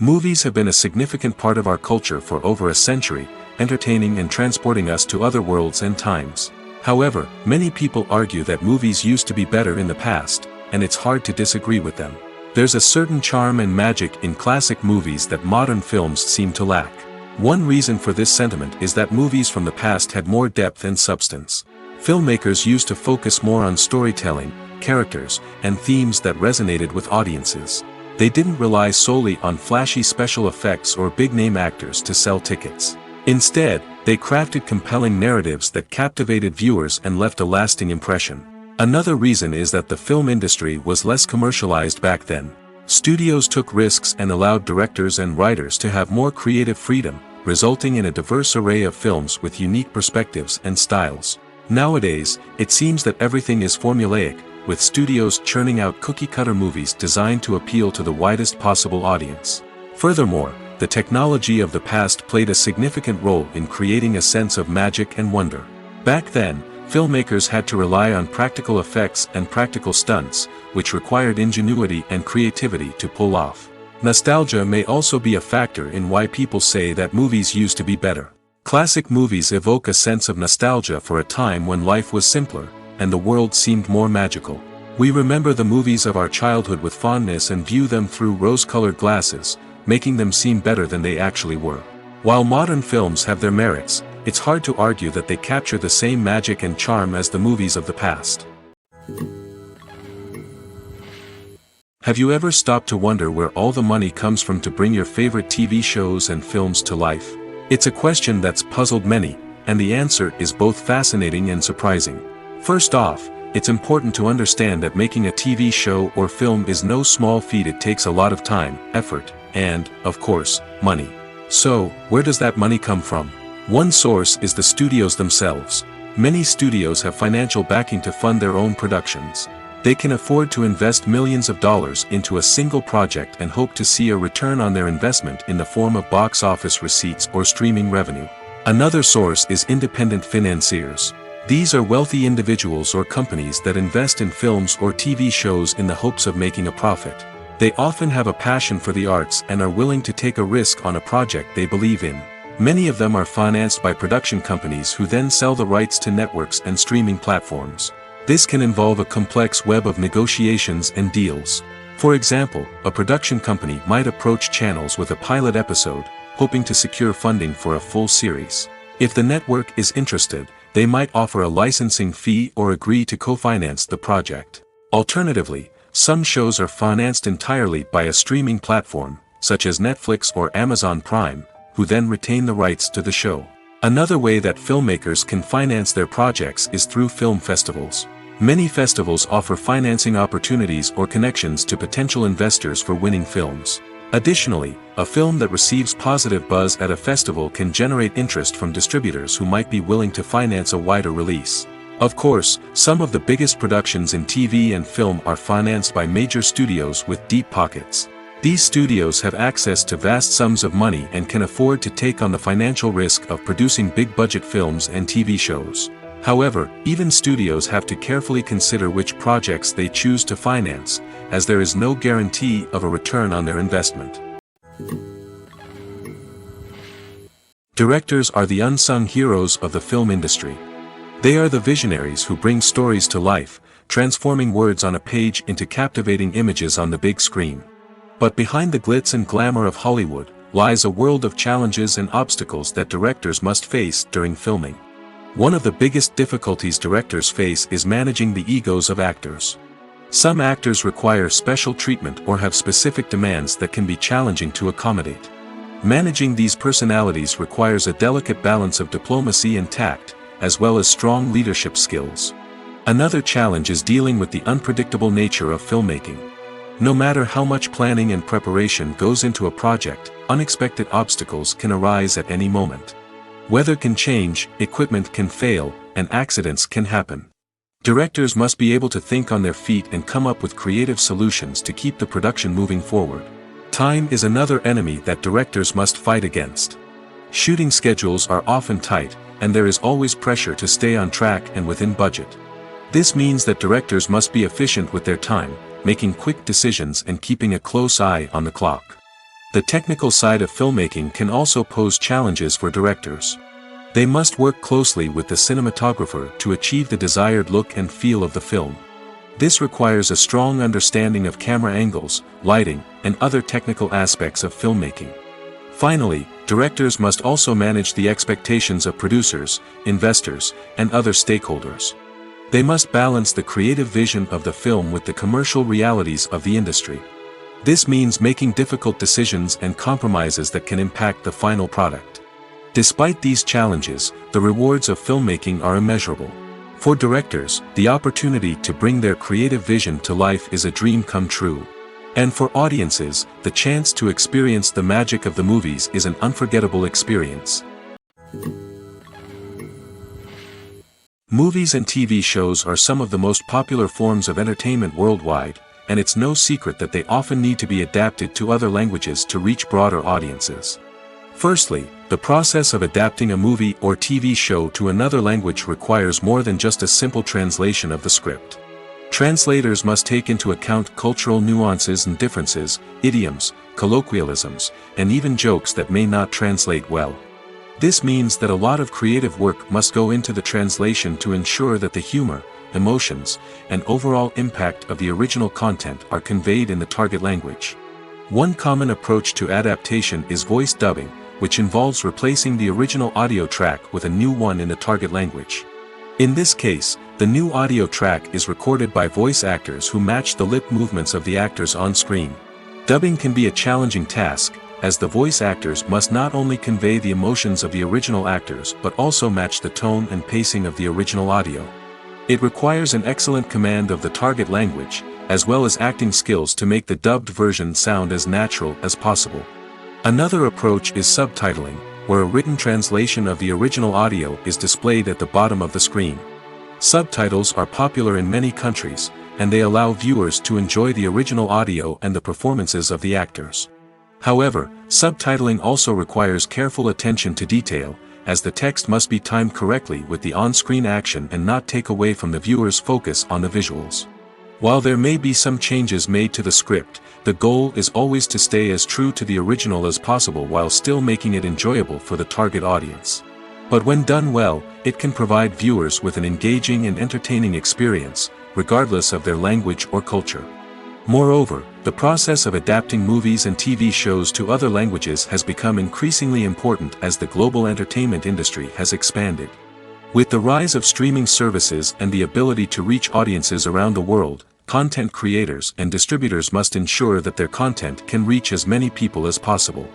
[SPEAKER 1] Movies have been a significant part of our culture for over a century, entertaining and transporting us to other worlds and times. However, many people argue that movies used to be better in the past, and it's hard to disagree with them. There's a certain charm and magic in classic movies that modern films seem to lack. One reason for this sentiment is that movies from the past had more depth and substance. Filmmakers used to focus more on storytelling, characters, and themes that resonated with audiences. They didn't rely solely on flashy special effects or big-name actors to sell tickets. Instead, they crafted compelling narratives that captivated viewers and left a lasting impression. Another reason is that the film industry was less commercialized back then. Studios took risks and allowed directors and writers to have more creative freedom, resulting in a diverse array of films with unique perspectives and styles. Nowadays, it seems that everything is formulaic, with studios churning out cookie-cutter movies designed to appeal to the widest possible audience. Furthermore, the technology of the past played a significant role in creating a sense of magic and wonder. Back then, filmmakers had to rely on practical effects and practical stunts, which required ingenuity and creativity to pull off. Nostalgia may also be a factor in why people say that movies used to be better. Classic movies evoke a sense of nostalgia for a time when life was simpler, and the world seemed more magical. We remember the movies of our childhood with fondness and view them through rose-colored glasses, making them seem better than they actually were. While modern films have their merits, it's hard to argue that they capture the same magic and charm as the movies of the past. Have you ever stopped to wonder where all the money comes from to bring your favorite TV shows and films to life? It's a question that's puzzled many, and the answer is both fascinating and surprising. First off, it's important to understand that making a TV show or film is no small feat. It takes a lot of time, effort, and, of course, money. So, where does that money come from? One source is the studios themselves. Many studios have financial backing to fund their own productions. They can afford to invest millions of dollars into a single project and hope to see a return on their investment in the form of box office receipts or streaming revenue. Another source is independent financiers. These are wealthy individuals or companies that invest in films or TV shows in the hopes of making a profit. They often have a passion for the arts and are willing to take a risk on a project they believe in. Many of them are financed by production companies who then sell the rights to networks and streaming platforms. This can involve a complex web of negotiations and deals. For example, a production company might approach channels with a pilot episode, hoping to secure funding for a full series. If the network is interested, they might offer a licensing fee or agree to co-finance the project. Alternatively, some shows are financed entirely by a streaming platform, such as Netflix or Amazon Prime, who then retain the rights to the show. Another way that filmmakers can finance their projects is through film festivals. Many festivals offer financing opportunities or connections to potential investors for winning films. Additionally, a film that receives positive buzz at a festival can generate interest from distributors who might be willing to finance a wider release. Of course, some of the biggest productions in TV and film are financed by major studios with deep pockets. These studios have access to vast sums of money and can afford to take on the financial risk of producing big-budget films and TV shows. However, even studios have to carefully consider which projects they choose to finance, as there is no guarantee of a return on their investment. Directors are the unsung heroes of the film industry. They are the visionaries who bring stories to life, transforming words on a page into captivating images on the big screen. But behind the glitz and glamour of Hollywood, lies a world of challenges and obstacles that directors must face during filming. One of the biggest difficulties directors face is managing the egos of actors. Some actors require special treatment or have specific demands that can be challenging to accommodate. Managing these personalities requires a delicate balance of diplomacy and tact, as well as strong leadership skills. Another challenge is dealing with the unpredictable nature of filmmaking. No matter how much planning and preparation goes into a project, unexpected obstacles can arise at any moment. Weather can change, equipment can fail, and accidents can happen. Directors must be able to think on their feet and come up with creative solutions to keep the production moving forward. Time is another enemy that directors must fight against. Shooting schedules are often tight, and there is always pressure to stay on track and within budget. This means that directors must be efficient with their time, making quick decisions and keeping a close eye on the clock. The technical side of filmmaking can also pose challenges for directors. They must work closely with the cinematographer to achieve the desired look and feel of the film. This requires a strong understanding of camera angles, lighting, and other technical aspects of filmmaking. Finally, directors must also manage the expectations of producers, investors, and other stakeholders. They must balance the creative vision of the film with the commercial realities of the industry. This means making difficult decisions and compromises that can impact the final product. Despite these challenges, the rewards of filmmaking are immeasurable. For directors, the opportunity to bring their creative vision to life is a dream come true. And for audiences, the chance to experience the magic of the movies is an unforgettable experience. Movies and TV shows are some of the most popular forms of entertainment worldwide, and it's no secret that they often need to be adapted to other languages to reach broader audiences. Firstly, the process of adapting a movie or TV show to another language requires more than just a simple translation of the script. Translators must take into account cultural nuances and differences, idioms, colloquialisms, and even jokes that may not translate well. This means that a lot of creative work must go into the translation to ensure that the humor, emotions, and overall impact of the original content are conveyed in the target language. One common approach to adaptation is voice dubbing, which involves replacing the original audio track with a new one in the target language. In this case, the new audio track is recorded by voice actors who match the lip movements of the actors on screen. Dubbing can be a challenging task, as the voice actors must not only convey the emotions of the original actors but also match the tone and pacing of the original audio. It requires an excellent command of the target language, as well as acting skills to make the dubbed version sound as natural as possible. Another approach is subtitling, where a written translation of the original audio is displayed at the bottom of the screen. Subtitles are popular in many countries, and they allow viewers to enjoy the original audio and the performances of the actors. However, subtitling also requires careful attention to detail, as the text must be timed correctly with the on-screen action and not take away from the viewer's focus on the visuals. While there may be some changes made to the script, the goal is always to stay as true to the original as possible while still making it enjoyable for the target audience. But when done well, it can provide viewers with an engaging and entertaining experience, regardless of their language or culture. Moreover, the process of adapting movies and TV shows to other languages has become increasingly important as the global entertainment industry has expanded. With the rise of streaming services and the ability to reach audiences around the world, content creators and distributors must ensure that their content can reach as many people as possible.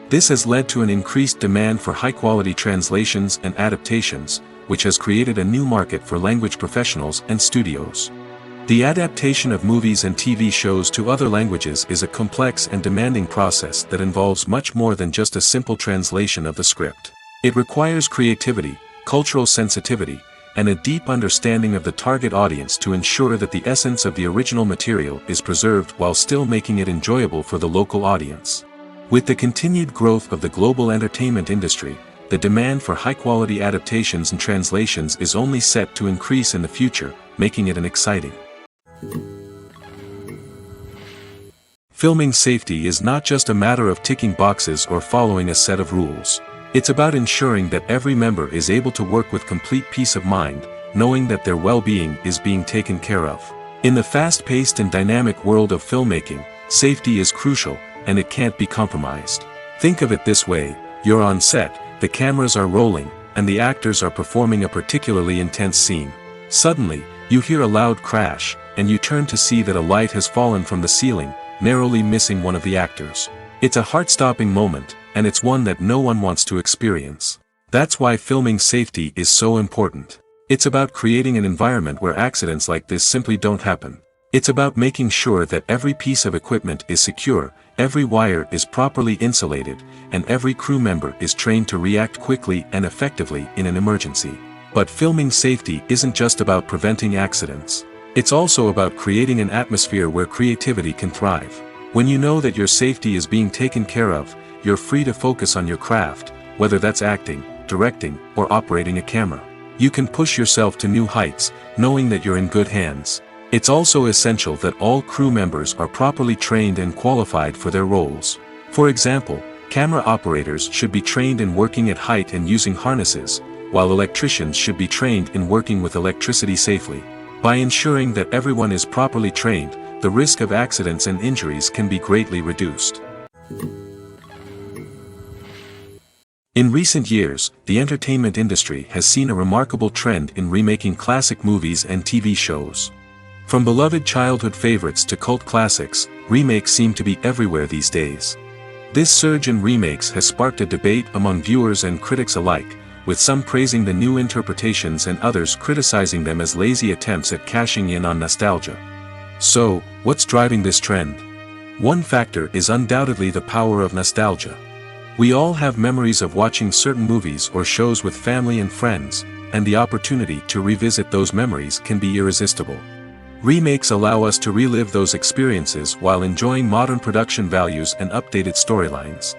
[SPEAKER 1] This has led to an increased demand for high-quality translations and adaptations, which has created a new market for language professionals and studios. The adaptation of movies and TV shows to other languages is a complex and demanding process that involves much more than just a simple translation of the script. It requires creativity, cultural sensitivity, and a deep understanding of the target audience to ensure that the essence of the original material is preserved while still making it enjoyable for the local audience. With the continued growth of the global entertainment industry, the demand for high-quality adaptations and translations is only set to increase in the future, making it an exciting. Filming safety is not just a matter of ticking boxes or following a set of rules. It's about ensuring that every member is able to work with complete peace of mind, knowing that their well-being is being taken care of. In the fast-paced and dynamic world of filmmaking, safety is crucial, and it can't be compromised. Think of it this way: you're on set, the cameras are rolling, and the actors are performing a particularly intense scene. Suddenly, you hear a loud crash, and you turn to see that a light has fallen from the ceiling, narrowly missing one of the actors. It's a heart-stopping moment, and it's one that no one wants to experience. That's why filming safety is so important. It's about creating an environment where accidents like this simply don't happen. It's about making sure that every piece of equipment is secure, every wire is properly insulated, and every crew member is trained to react quickly and effectively in an emergency. But filming safety isn't just about preventing accidents. It's also about creating an atmosphere where creativity can thrive. When you know that your safety is being taken care of, you're free to focus on your craft, whether that's acting, directing, or operating a camera. You can push yourself to new heights, knowing that you're in good hands. It's also essential that all crew members are properly trained and qualified for their roles. For example, camera operators should be trained in working at height and using harnesses, while electricians should be trained in working with electricity safely. By ensuring that everyone is properly trained, the risk of accidents and injuries can be greatly reduced. In recent years, the entertainment industry has seen a remarkable trend in remaking classic movies and TV shows. From beloved childhood favorites to cult classics, remakes seem to be everywhere these days. This surge in remakes has sparked a debate among viewers and critics alike, with some praising the new interpretations and others criticizing them as lazy attempts at cashing in on nostalgia. So, what's driving this trend? One factor is undoubtedly the power of nostalgia. We all have memories of watching certain movies or shows with family and friends, and the opportunity to revisit those memories can be irresistible. Remakes allow us to relive those experiences while enjoying modern production values and updated storylines.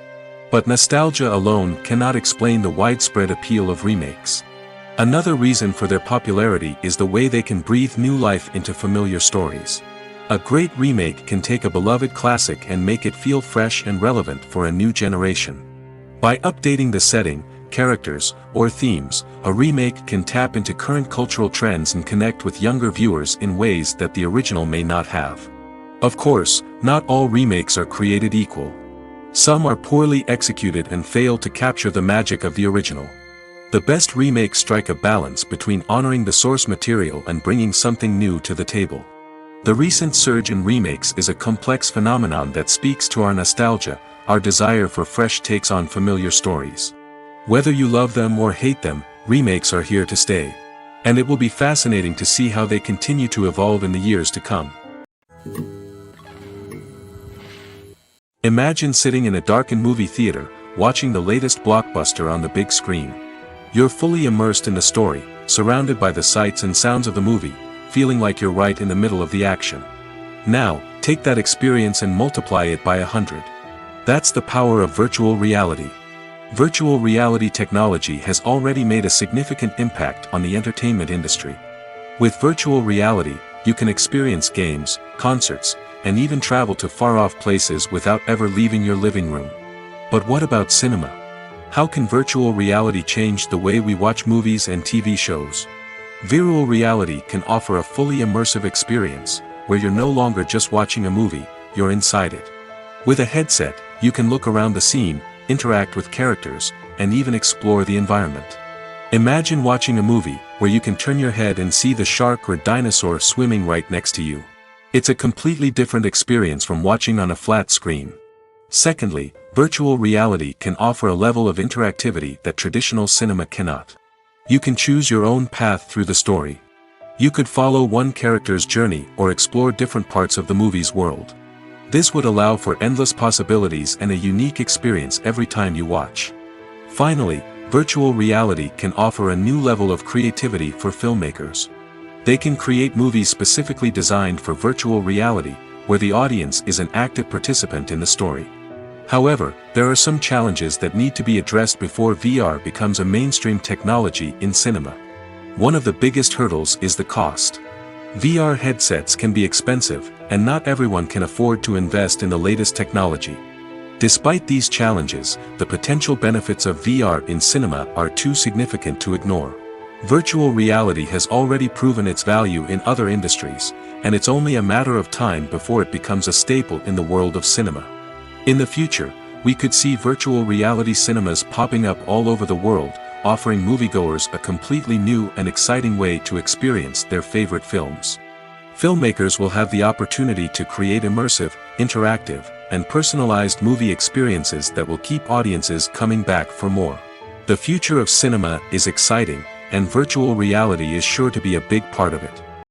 [SPEAKER 1] But nostalgia alone cannot explain the widespread appeal of remakes. Another reason for their popularity is the way they can breathe new life into familiar stories. A great remake can take a beloved classic and make it feel fresh and relevant for a new generation. By updating the setting, characters, or themes, a remake can tap into current cultural trends and connect with younger viewers in ways that the original may not have. Of course, not all remakes are created equal. Some are poorly executed and fail to capture the magic of the original. The best remakes strike a balance between honoring the source material and bringing something new to the table. The recent surge in remakes is a complex phenomenon that speaks to our nostalgia, our desire for fresh takes on familiar stories. Whether you love them or hate them, remakes are here to stay. And it will be fascinating to see how they continue to evolve in the years to come. Imagine sitting in a darkened movie theater, watching the latest blockbuster on the big screen. You're fully immersed in the story, surrounded by the sights and sounds of the movie, feeling like you're right in the middle of the action. Now, take that experience and multiply it by 100. That's the power of virtual reality. Virtual reality technology has already made a significant impact on the entertainment industry. With virtual reality, you can experience games, concerts, and even travel to far-off places without ever leaving your living room. But what about cinema? How can virtual reality change the way we watch movies and TV shows? Virtual reality can offer a fully immersive experience, where you're no longer just watching a movie, you're inside it. With a headset, you can look around the scene, interact with characters, and even explore the environment. Imagine watching a movie where you can turn your head and see the shark or dinosaur swimming right next to you. It's a completely different experience from watching on a flat screen. Secondly, virtual reality can offer a level of interactivity that traditional cinema cannot. You can choose your own path through the story. You could follow one character's journey or explore different parts of the movie's world. This would allow for endless possibilities and a unique experience every time you watch. Finally, virtual reality can offer a new level of creativity for filmmakers. They can create movies specifically designed for virtual reality, where the audience is an active participant in the story. However, there are some challenges that need to be addressed before VR becomes a mainstream technology in cinema. One of the biggest hurdles is the cost. VR headsets can be expensive, and not everyone can afford to invest in the latest technology. Despite these challenges, the potential benefits of VR in cinema are too significant to ignore. Virtual reality has already proven its value in other industries, and it's only a matter of time before it becomes a staple in the world of cinema. In the future, we could see virtual reality cinemas popping up all over the world, offering moviegoers a completely new and exciting way to experience their favorite films. Filmmakers will have the opportunity to create immersive, interactive, and personalized movie experiences that will keep audiences coming back for more. The future of cinema is exciting, and virtual reality is sure to be a big part of it.